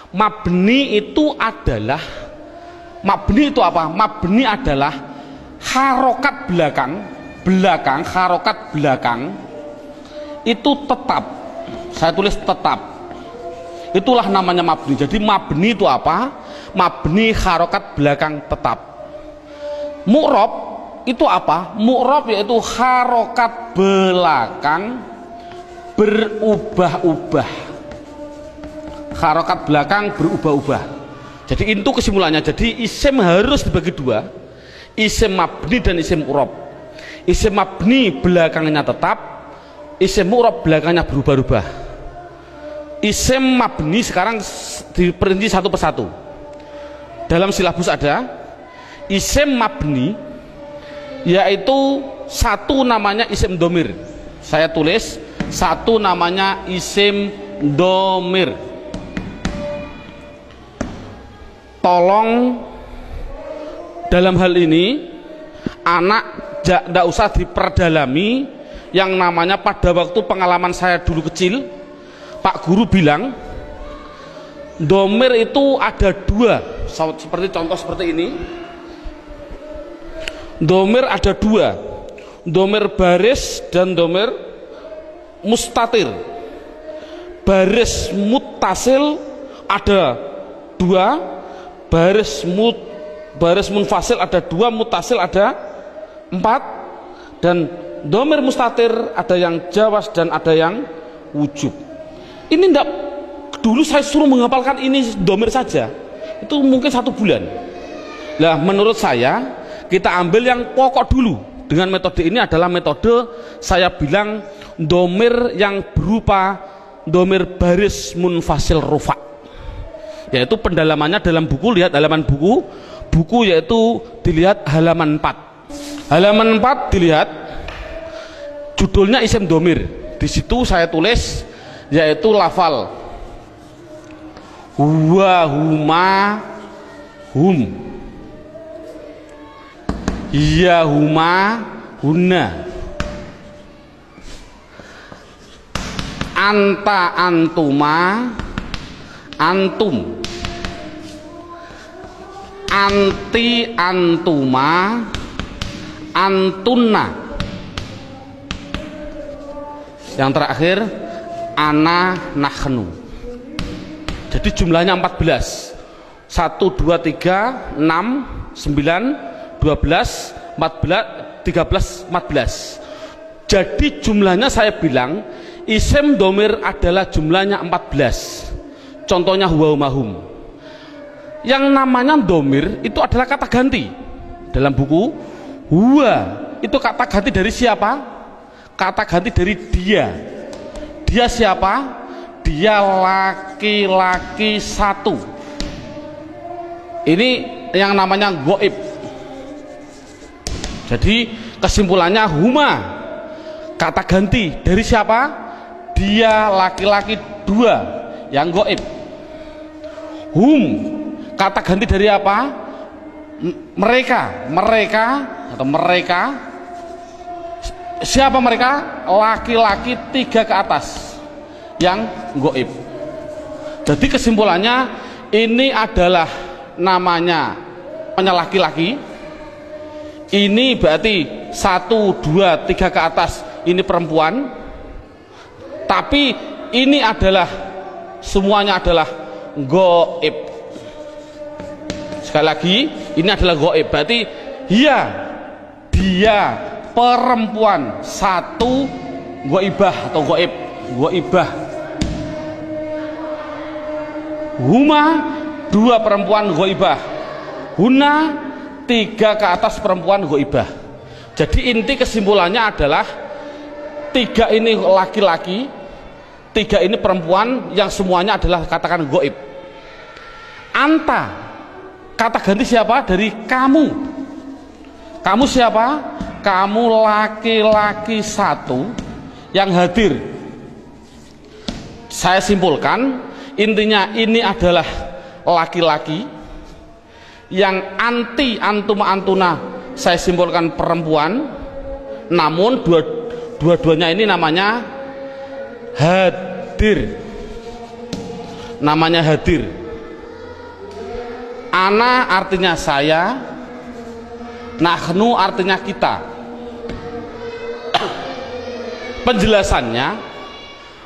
Mabni itu adalah, mabni itu apa? Mabni adalah harokat belakang, harokat belakang itu tetap. Saya tulis tetap. Itulah namanya mabni. Jadi mabni itu apa? Mabni harokat belakang tetap. Mu'rab itu apa? Mu'rab yaitu harokat belakang berubah-ubah. Harokat belakang berubah-ubah. Jadi itu kesimpulannya. Jadi isim harus dibagi 2, isim mabni dan isim mu'rab. Isim mabni belakangnya tetap, isim mu'rab belakangnya berubah-ubah. Isim mabni sekarang diperinci satu persatu. Dalam silabus ada isim mabni, yaitu satu namanya isim domir. Saya tulis satu namanya isim domir. Tolong dalam hal ini anak tidak usah diperdalami. Yang namanya pada waktu pengalaman saya dulu kecil, Pak Guru bilang domir itu ada 2, seperti contoh seperti ini. Domir ada 2, domir baris dan domir mustatir. Baris muttasil ada 2, baris munfasil ada 2, muttasil ada 4, dan domir mustatir ada yang jawas dan ada yang wujub. Ini enggak, dulu saya suruh menghafalkan ini domir saja, itu mungkin 1 bulan. Nah, menurut saya kita ambil yang pokok dulu. Dengan metode ini adalah metode saya bilang domir yang berupa domir baris munfasil rufa, yaitu pendalamannya dalam buku. Lihat halaman buku yaitu dilihat halaman 4. Halaman 4 dilihat judulnya isim domir. Di situ saya tulis yaitu lafal huwa, huma, hum, iya, huma, hunna, anta, antuma, antum, anti, antuma, antunna. Yang terakhir ana, nahnu. Jadi jumlahnya 14. 1, 2, 3, 6, 9, 12, 14, 13, 14. Jadi jumlahnya saya bilang isim domir adalah jumlahnya 14. Contohnya huwa, hum. Yang namanya domir itu adalah kata ganti. Dalam buku huwa itu kata ganti dari siapa? Kata ganti dari dia. Dia siapa? Dia laki-laki 1. Ini yang namanya goib. Jadi kesimpulannya huma kata ganti dari siapa? Dia laki-laki 2 yang goib. Hum kata ganti dari apa? Mereka atau mereka. Siapa mereka? Laki-laki 3 ke atas yang goib. Jadi kesimpulannya ini adalah namanya laki-laki. Ini berarti 1, 2, 3 ke atas ini perempuan. Tapi ini adalah semuanya adalah goib. Sekali lagi ini adalah goib. Berarti dia perempuan 1 goibah atau goib. Goibah. Huma 2 perempuan goibah. Huna 3 ke atas perempuan goibah. Jadi inti kesimpulannya adalah 3 ini laki-laki, tiga ini perempuan yang semuanya adalah katakan goib. Anta, kata ganti siapa? Dari kamu. Kamu siapa? Kamu laki-laki satu yang hadir. Saya simpulkan, intinya ini adalah laki-laki yang anti antuma antuna, saya simpulkan perempuan, namun dua-duanya ini namanya hadir. Namanya hadir. Ana artinya saya, nahnu artinya kita. Penjelasannya,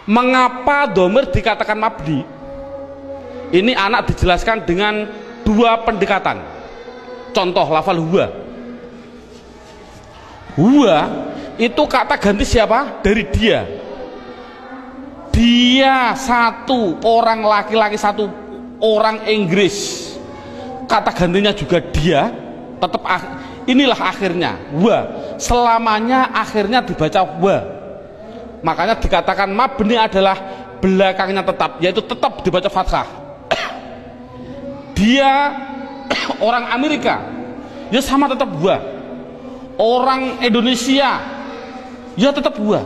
mengapa domir dikatakan mabni? Ini anak dijelaskan dengan dua pendekatan. Contoh lafal huwa. Huwa itu kata ganti siapa? Dari dia. Dia satu, orang laki-laki satu, orang Inggris. Kata gantinya juga dia, tetap inilah akhirnya wa, selamanya akhirnya dibaca wa. Makanya dikatakan mabni adalah belakangnya tetap, yaitu tetap dibaca fathah. Dia orang Amerika, ya sama tetap wa. Orang Indonesia, ya tetap wa.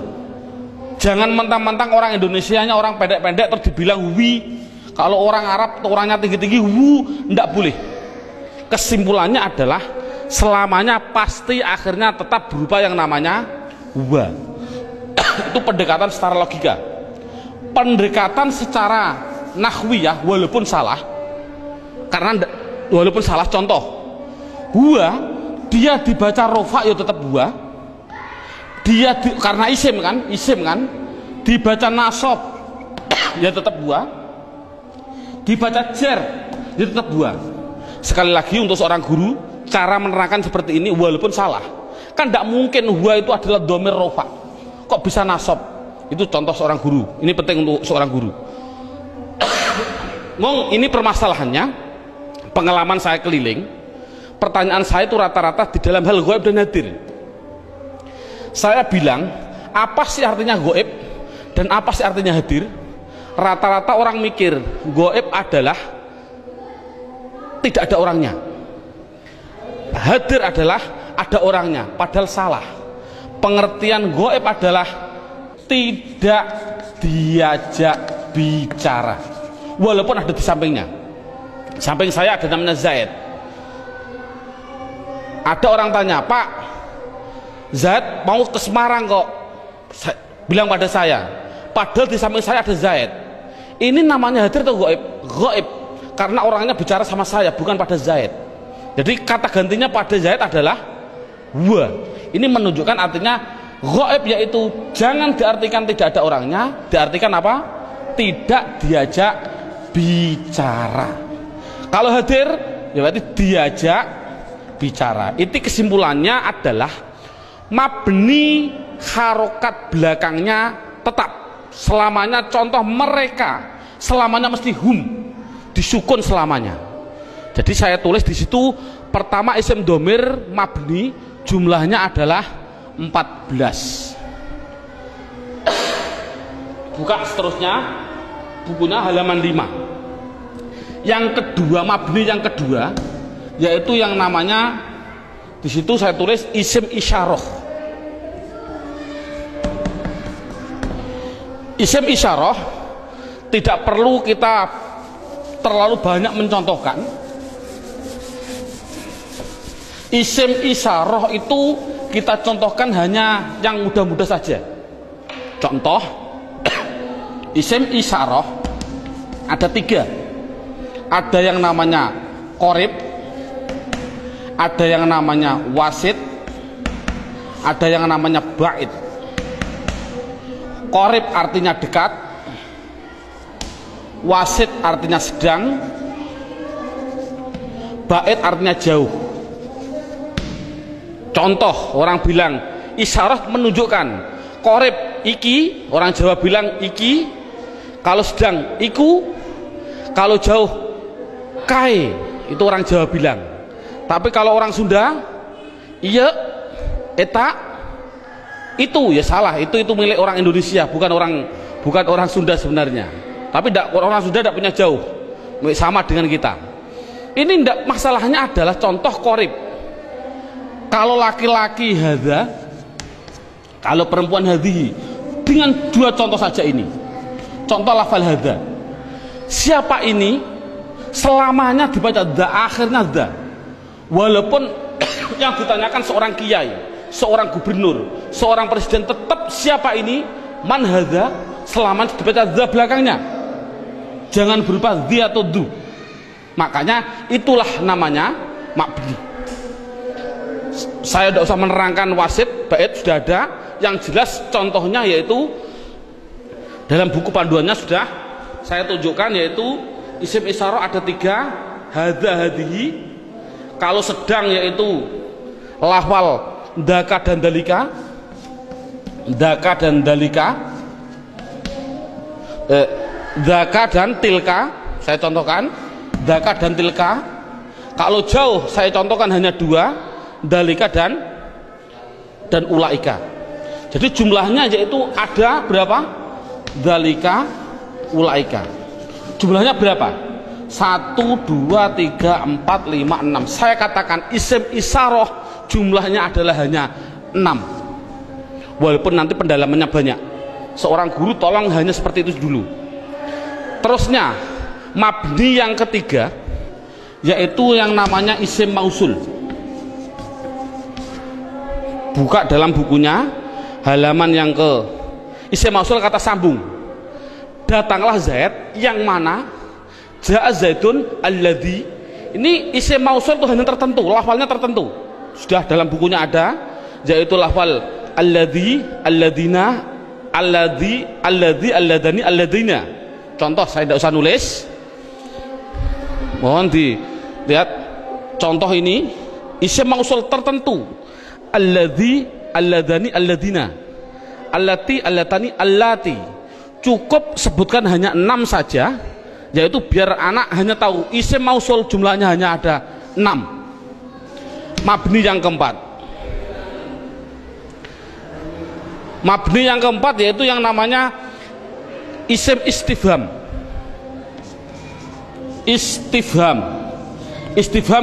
Jangan mentang-mentang orang Indonesianya orang pendek-pendek terus dibilang wi. Kalau orang Arab orangnya tinggi-tinggi wu, enggak boleh. Kesimpulannya adalah selamanya pasti akhirnya tetap berupa yang namanya wa. Itu pendekatan secara logika. Pendekatan secara nahwiyah walaupun salah, karena walaupun salah, contoh huwa dia dibaca rofa ya tetap huwa. Dia karena isim kan dibaca nasab ya tetap huwa, dibaca jar ya tetap huwa. Sekali lagi untuk seorang guru, cara menerangkan seperti ini walaupun salah, kan tidak mungkin huwa itu adalah dhamir rofa, kok bisa nasab. Itu contoh seorang guru, ini penting untuk seorang guru. Ngomong ini permasalahannya, pengalaman saya keliling, pertanyaan saya itu rata-rata di dalam hal ghaib dan hadir. Saya bilang, apa sih artinya ghaib dan apa sih artinya hadir? Rata-rata orang mikir ghaib adalah tidak ada orangnya, hadir adalah ada orangnya, padahal salah. Pengertian ghaib adalah tidak diajak bicara walaupun ada di sampingnya. Samping saya ada namanya Zaid. Ada orang tanya, Pak Zaid mau ke Semarang kok, bilang pada saya, padahal di samping saya ada Zaid. Ini namanya hadir atau ghaib? Ghaib, karena orangnya bicara sama saya, bukan pada Zaid. Jadi kata gantinya pada Zaid adalah wa. Ini menunjukkan artinya ghaib, yaitu jangan diartikan tidak ada orangnya, diartikan apa? Tidak diajak bicara. Kalau hadir ya berarti diajak bicara. Itu kesimpulannya adalah mabni harokat belakangnya tetap selamanya. Contoh mereka selamanya mesti hum, disukun selamanya. Jadi saya tulis di situ pertama isim domir mabni jumlahnya adalah 14. Buka seterusnya bukunya halaman 5. Yang kedua mabni yang kedua yaitu yang namanya di situ saya tulis isim isyarah. Isim isyarah tidak perlu kita terlalu banyak mencontohkan. Isim isyarah itu kita contohkan hanya yang mudah-mudah saja. Contoh isim isyarah ada 3. Ada yang namanya qorib, ada yang namanya wasit, ada yang namanya ba'id. Qorib artinya dekat, wasit artinya sedang, ba'id artinya jauh. Contoh orang bilang isyarat menunjukkan qorib iki, orang Jawa bilang iki, kalau sedang iku, kalau jauh kai, itu orang Jawa bilang. Tapi kalau orang Sunda iya eta itu ya salah, itu milik orang Indonesia, bukan orang bukan orang Sunda sebenarnya, tapi orang Sunda tidak punya jauh, sama dengan kita. Ini tidak, masalahnya adalah contoh korib. Kalau laki-laki hadza, kalau perempuan hadhihi, dengan dua contoh saja ini. Contoh lafal hadza, siapa ini selamanya dibaca dza, akhirnya dza, walaupun yang ditanyakan seorang kiai, seorang gubernur, seorang presiden, tetap siapa ini, man hadza, selamanya dibaca dza belakangnya, jangan berupa dzi atau du. Makanya itulah namanya mabni. Saya tidak usah menerangkan wasit, bait sudah ada. Yang jelas contohnya yaitu dalam buku panduannya sudah saya tunjukkan, yaitu isim isyarah ada 3, hadza hadhihi. Kalau sedang yaitu lafal daka dan dalika, daka dan dalika, daka dan tilka. Saya contohkan daka dan tilka. Kalau jauh saya contohkan hanya 2, dalika dan ulaika. Jadi jumlahnya yaitu ada berapa? Dalika, ulaika. Jumlahnya berapa? 1, 2, 3, 4, 5, 6. Saya katakan isim isyarah jumlahnya adalah hanya 6. Walaupun nanti pendalamannya banyak. Seorang guru tolong hanya seperti itu dulu. Terusnya mabni yang ketiga yaitu yang namanya isim mausul. Buka dalam bukunya halaman yang ke isim mausul, kata sambung. Datanglah Zaid, yang mana ja'a Zaidun alladzi. Ini isim mausul itu hanya tertentu, lafalnya tertentu. Sudah dalam bukunya ada, yaitu lafal alladzi, alladzina, alladzi, alladani, alladina. Contoh saya tidak usah nulis. Mohon dilihat contoh ini, isim mausul tertentu. Alladzi, alladani, alladina, allati, allatani, allati. Cukup sebutkan hanya 6 saja, yaitu biar anak hanya tahu isim mausul jumlahnya hanya ada 6. Mabni yang keempat, mabni yang keempat yaitu yang namanya isim istifham. Istifham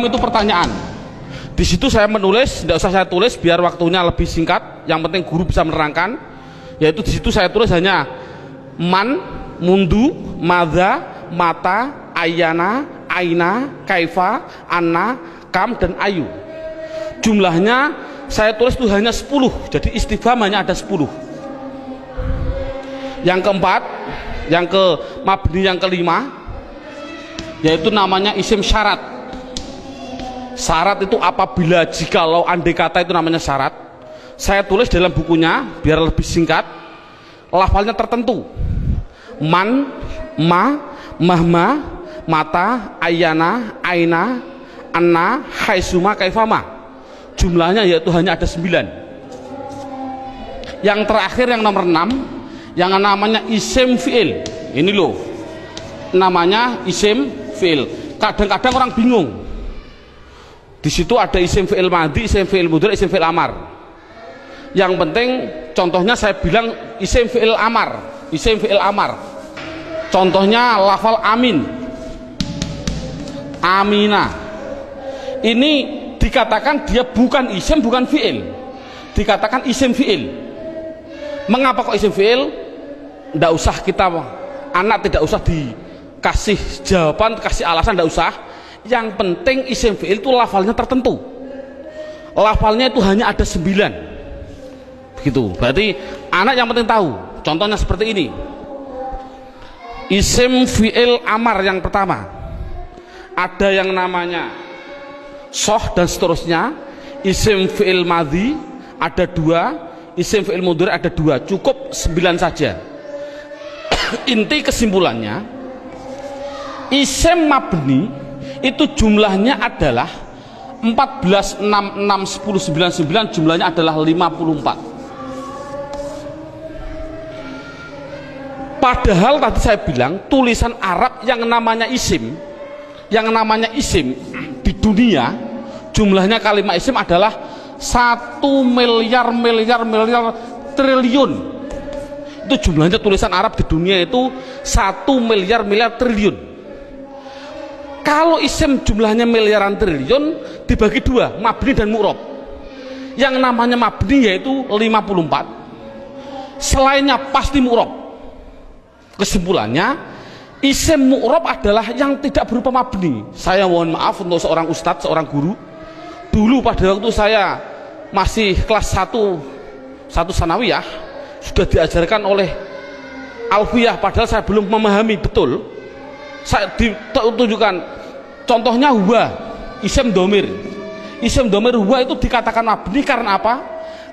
itu pertanyaan. Di situ saya menulis, tidak usah saya tulis biar waktunya lebih singkat. Yang penting guru bisa menerangkan. Yaitu di situ saya tulis hanya man, mundu, madza, mata, ayana, aina, kaifa, anna, kam, dan ayu. Jumlahnya saya tulis itu hanya 10. Jadi istifham hanya ada 10. Yang keempat, yang ke mabni yang kelima, yaitu namanya isim syarat. Syarat itu apabila, jikalau, andai kata, itu namanya syarat. Saya tulis dalam bukunya biar lebih singkat. Lafalnya tertentu. Man, ma, mahma, mata, ayana, aina, anna, haisuma, kaifama. Jumlahnya yaitu hanya ada 9. Yang terakhir yang nomor 6, yang namanya isim fi'il. Ini loh namanya isim fi'il. Kadang-kadang orang bingung. Di situ ada isim fi'il madhi, isim fi'il mudhari, isim fi'il amar. Yang penting contohnya saya bilang isim fi'il amar, isim fi'il amar. Contohnya lafal amin, amina. Ini dikatakan dia bukan isim, bukan fi'il. Dikatakan isim fi'il. Mengapa kok isim fi'il? Tidak usah kita, anak tidak usah dikasih jawaban, kasih alasan, tidak usah. Yang penting isim fi'il itu lafalnya tertentu. Lafalnya itu hanya ada 9. Begitu. Berarti anak yang penting tahu. Contohnya seperti ini. Isim fi'il amar yang pertama, ada yang namanya soh dan seterusnya. Isim fi'il madhi ada 2, isim fi'il mudhari ada 2. Cukup 9 saja. Inti kesimpulannya, isim mabni itu jumlahnya adalah 14, 6, 6, 10, 9, 9. Jumlahnya adalah 54. Padahal tadi saya bilang tulisan Arab yang namanya isim, di dunia jumlahnya kalimat isim adalah 1 miliar triliun. Itu jumlahnya tulisan Arab di dunia itu 1 miliar triliun. Kalau isim jumlahnya miliaran triliun dibagi dua, mabni dan mu'rob. Yang namanya mabni yaitu 54, selainnya pasti mu'rob. Kesimpulannya, isim mu'rob adalah yang tidak berupa mabni. Saya mohon maaf untuk seorang ustadz, seorang guru. Dulu pada waktu saya masih kelas 1 sanawiyah, sudah diajarkan oleh alfiyah, padahal saya belum memahami betul. Saya ditunjukkan contohnya huwa, isim domir. Isim domir huwa itu dikatakan mabni karena apa?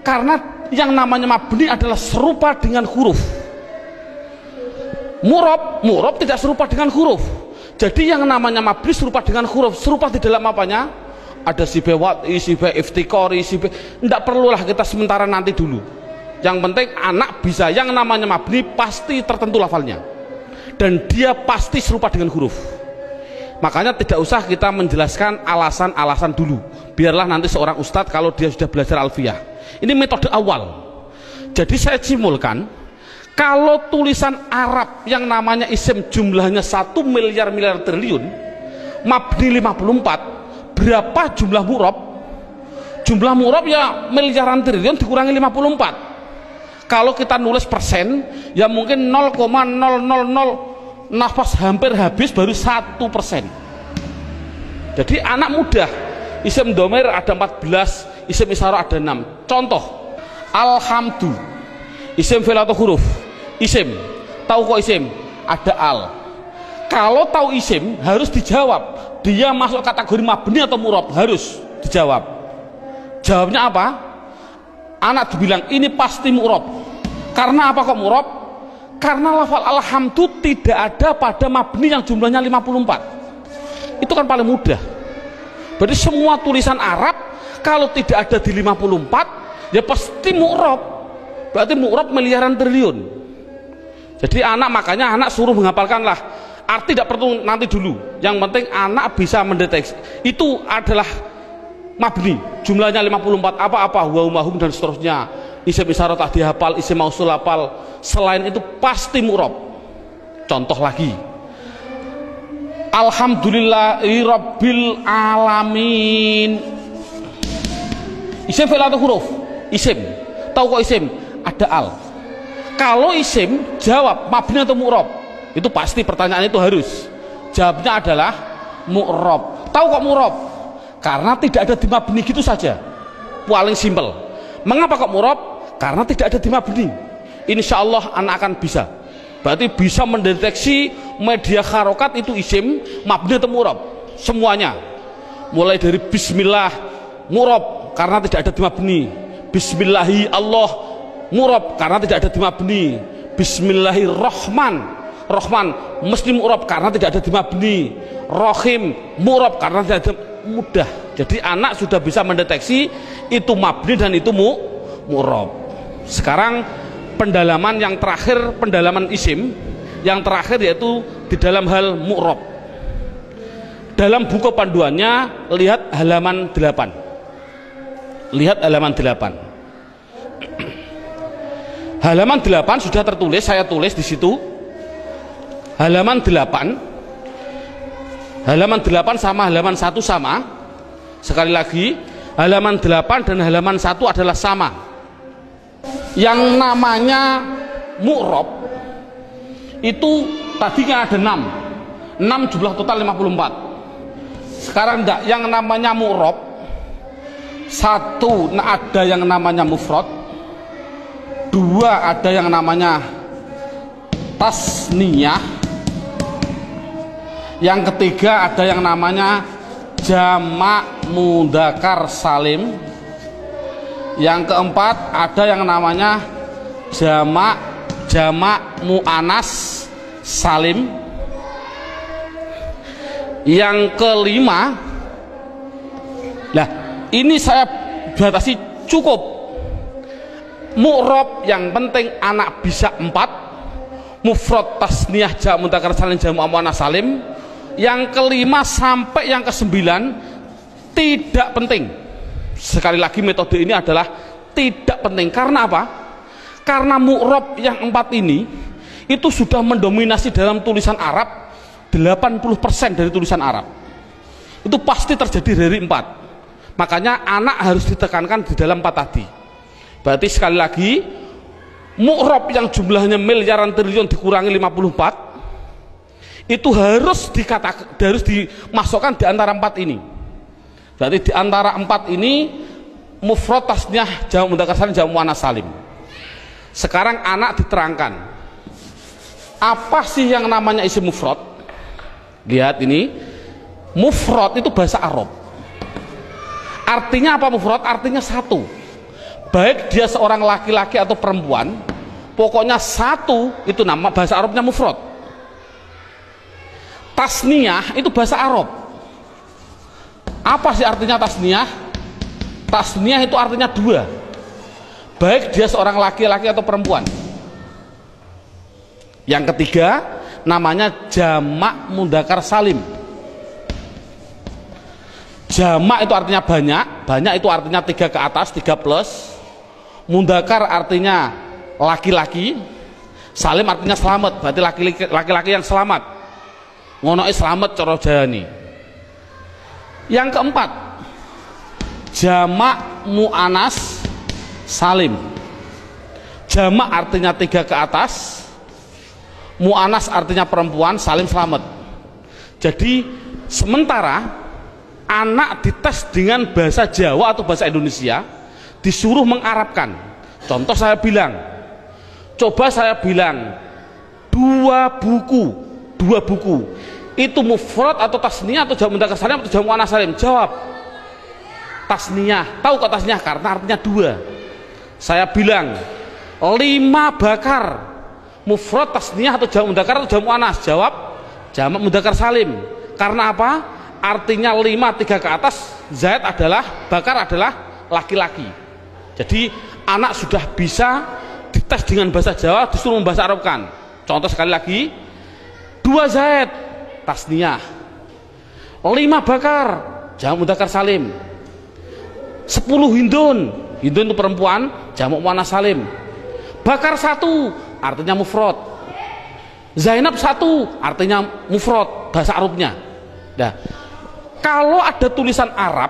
Karena yang namanya mabni adalah serupa dengan huruf. Mu'rob tidak serupa dengan huruf. Jadi yang namanya mabni serupa dengan huruf. Serupa di dalam apanya? Ada sibe wat'i, sibe iftikori, sibe. Tidak perlulah kita sementara, nanti dulu. Yang penting anak bisa, yang namanya mabni pasti tertentu lafalnya, dan dia pasti serupa dengan huruf. Makanya tidak usah kita menjelaskan alasan-alasan dulu, biarlah nanti seorang ustadz kalau dia sudah belajar alfiyah. Ini metode awal. Jadi saya simulkan, kalau tulisan Arab yang namanya isim jumlahnya 1 miliar triliun, mabni 54, berapa jumlah mu'rob? Jumlah mu'rob ya miliaran triliun dikurangi 54. Kalau kita nulis persen, ya mungkin 0,000 nafas hampir habis baru 1%. Jadi anak mudah. Isim domir ada 14, isim isyarah ada 6. Contoh, alhamdu, isim fi'il atau huruf? Isim. Tahu kok isim? Ada al. Kalau tahu isim harus dijawab, dia masuk kategori mabni atau mu'rob, harus dijawab. Jawabnya apa? Anak dibilang ini pasti mu'rob. Karena apa kok mu'rob? Karena lafal alhamdu tidak ada pada mabni yang jumlahnya 54. Itu kan paling mudah. Berarti semua tulisan Arab kalau tidak ada di 54 ya pasti mu'rob. Berarti mu'rob miliaran triliun. Jadi makanya anak suruh menghafalkanlah. Arti tidak perlu nanti dulu. Yang penting anak bisa mendeteksi. Itu adalah mabni, jumlahnya 54, apa-apa, huwa, dan seterusnya. Isim isyarah tak dihafal, isim mausul hafal. Selain itu pasti mu'rob. Contoh lagi, alhamdulillahi rabbil alamin. Isim fi'il atau huruf? Isim. Tahu kok isim? Ada al. Kalau isim, jawab mabni atau mu'rob? Itu pasti, pertanyaan itu harus. Jawabnya adalah mu'rob. Tahu kok mu'rob? Karena tidak ada di mabni, gitu saja. Paling simpel. Mengapa kok mu'rob? Karena tidak ada di mabni. Insya Allah anak akan bisa. Berarti bisa mendeteksi media harokat itu isim, mabni atau mu'rob. Semuanya. Mulai dari bismillah, mu'rob karena tidak ada di mabni. Bismillahi Allah, mu'rob karena tidak ada di mabni. Bismillahirrahman, Rahman mesti mu'rob karena tidak ada di mabni. Rahim, mu'rob karena tidak ada. Mudah. Jadi anak sudah bisa mendeteksi itu mabni dan itu mu'rob. Sekarang pendalaman yang terakhir, pendalaman isim yang terakhir, yaitu di dalam hal mu'rob. Dalam buku panduannya lihat halaman 8. Lihat halaman 8. Halaman 8 sudah tertulis, saya tulis di situ. Halaman 8. Halaman 8 sama halaman 1 sama. Sekali lagi, halaman 8 dan halaman 1 adalah sama. Yang namanya mu'rob itu tadinya ada 6 jumlah total 54. Sekarang enggak, yang namanya mu'rob 1 ada yang namanya mufrad, 2 ada yang namanya tasniyah, yang ketiga ada yang namanya jamak mudzakkar salim, yang keempat ada yang namanya jamak muannas salim, yang kelima, nah ini saya batasi cukup mu'rob, yang penting anak bisa 4, mufrad tasniyah jamak mudzakkar salim jamak muannas salim. Yang kelima sampai yang ke-9 tidak penting. Sekali lagi metode ini adalah tidak penting. Karena apa? Karena mu'rab yang 4 ini itu sudah mendominasi dalam tulisan Arab, 80% dari tulisan Arab itu pasti terjadi dari 4. Makanya anak harus ditekankan di dalam 4 tadi. Berarti sekali lagi, mu'rab yang jumlahnya miliaran triliun dikurangi 54 itu harus dimasukkan di antara 4 ini. Berarti di antara 4 ini mufrad, tasniyah, jamak mudzakkar salim, jamak muannats salim. Sekarang anak diterangkan apa sih yang namanya isim mufrad. Lihat ini, mufrad itu bahasa Arab. Artinya apa mufrad? Artinya satu, baik dia seorang laki-laki atau perempuan, pokoknya satu, itu nama bahasa Arabnya mufrad. Tasniyah itu bahasa Arab. Apa sih artinya tasniyah? Tasniyah itu artinya 2, baik dia seorang laki-laki atau perempuan. Yang ketiga namanya jamak mudzakkar salim. Jamak itu artinya banyak, banyak itu artinya 3 ke atas, 3 plus. Mudzakkar artinya laki-laki, salim artinya selamat, berarti laki-laki yang selamat. Ngonoke selamat cara jayani. Yang keempat, jamak muannats salim. Jamak artinya 3 ke atas, muannats artinya perempuan, salim selamat. Jadi sementara anak dites dengan bahasa Jawa atau bahasa Indonesia, disuruh mengarabkan. Contoh saya bilang, coba saya bilang 2 buku itu mufrad atau tasniyah atau jamak mudzakkar salim atau jamak muannats salim? Jawab tasniyah. Tahu kok tasniyah? Karena artinya 2. Saya bilang 5 bakar, mufrad, tasniyah atau jamak mudzakkar atau jamak muannats? Jawab jamak mudzakkar salim. Karena apa? Artinya 5, 3 ke atas, zaid adalah, bakar adalah laki-laki. Jadi anak sudah bisa dites dengan bahasa Jawa, disuruh membahasa Arabkan. Contoh sekali lagi, 2 zaid tasniyah, 5 bakar jamak mudzakkar salim, 10 hindun, hindun itu perempuan, jamak muannats salim. Bakar 1 artinya mufrad, Zainab 1 artinya mufrad bahasa Arabnya. Nah, kalau ada tulisan Arab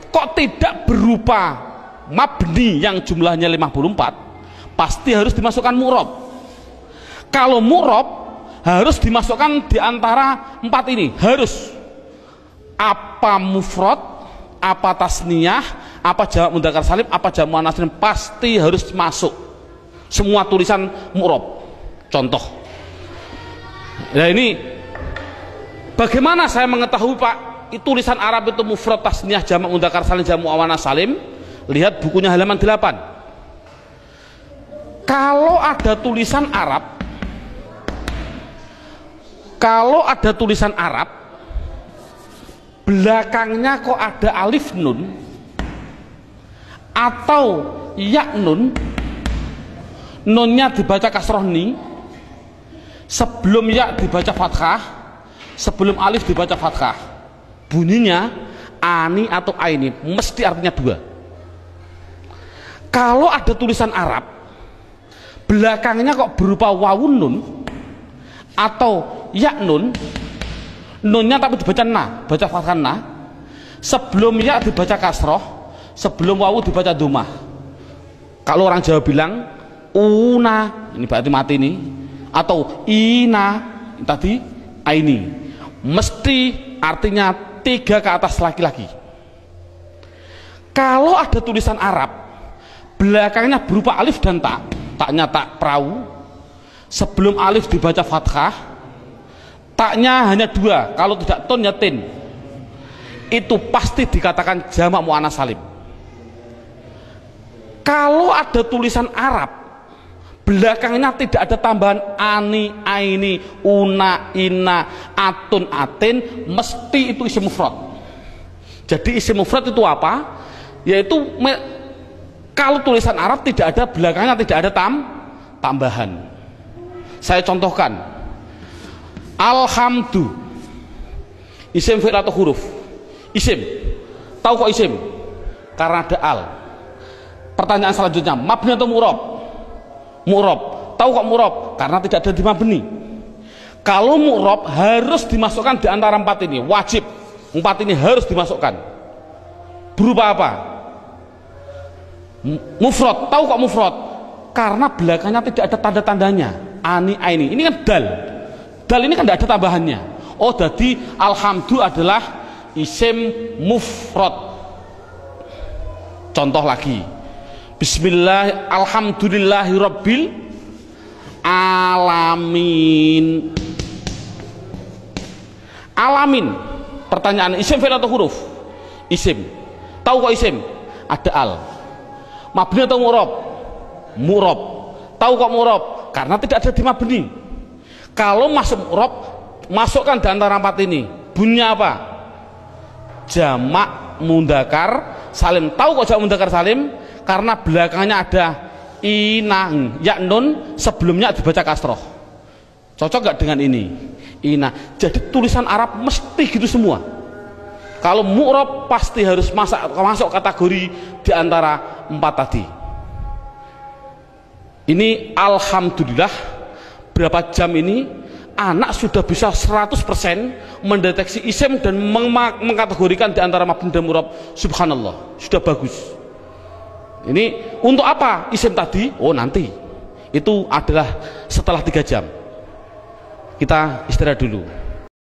kok tidak berupa mabni yang jumlahnya 54, pasti harus dimasukkan mu'rab. Kalau mu'rab harus dimasukkan di antara 4 ini, harus apa mufrad, apa tasniyah, apa jamak mudzakkar salim, apa jamak muannats salim, pasti harus masuk semua tulisan mu'rab. Contoh, nah ini bagaimana saya mengetahui Pak tulisan Arab itu mufrad, tasniyah, jamak mudzakkar salim, jamak muannats salim? Lihat bukunya halaman 8. Kalau ada tulisan Arab, belakangnya kok ada alif nun atau ya nun, nunnya dibaca kasroh ni, sebelum ya dibaca fathah, sebelum alif dibaca fathah, bunyinya ani atau aini, mesti artinya 2. Kalau ada tulisan Arab belakangnya kok berupa wawun nun atau ya nun, nunnya tapi dibaca na, baca fathah na, sebelum ya dibaca kasroh, sebelum wawu dibaca dhammah. Kalau orang Jawa bilang una, ini berarti mati nih, atau ina, tadi aini, mesti artinya 3 ke atas laki-laki. Kalau ada tulisan Arab belakangnya berupa alif dan tak, taknya tak perahu, sebelum alif dibaca fathah, taknya hanya 2, kalau tidak ton ya tin, itu pasti dikatakan jamak muannats salim. Kalau ada tulisan Arab belakangnya tidak ada tambahan ani, aini, una, ina, atun, atin, mesti itu isim mufrad. Jadi isim mufrad itu apa? Yaitu kalau tulisan Arab tidak ada belakangnya tidak ada tambahan. Saya contohkan, alhamdu, isim fi'il atau huruf? Isim. Tahu kok isim? Karena ada al. Pertanyaan selanjutnya, mabni atau mu'rab? mu'rob. Tahu kok mu'rob? Karena tidak ada di mabni. Kalau mu'rob harus dimasukkan di antara 4 ini, wajib 4 ini harus dimasukkan. Berupa apa? Mufrad. Tahu kok mufrad? Karena belakangnya tidak ada tanda-tandanya. Ani, aini. Ini kan dal. Dal ini kan tidak ada tambahannya. Oh, jadi alhamdu adalah isim mufrad. Contoh lagi. Bismillah, alhamdulillahi rabbil alamin. Alamin. Pertanyaan, isim fi'il atau huruf? Isim. Tahu kok isim? Ada al. Mabni atau mu'rob? Mu'rob. Tahu kok mu'rob? Karena tidak ada di mabni. Kalau masuk mu'rob, masukkan di antara 4 ini. Bunyinya apa? Jamak mudzakkar salim. Tahu kok jamak mudzakkar salim? Karena belakangnya ada inang, ya nun, sebelumnya dibaca kasroh. Cocok gak dengan ini? Ina. Jadi tulisan Arab mesti gitu semua. Kalau mu'rob pasti harus masuk kategori di antara 4 tadi. Ini alhamdulillah berapa jam ini anak sudah bisa 100% mendeteksi isim dan mengkategorikan di antara mabni dan mu'rob. Subhanallah, sudah bagus. Ini untuk apa isim tadi? Oh, nanti. Itu adalah setelah 3 jam. Kita istirahat dulu.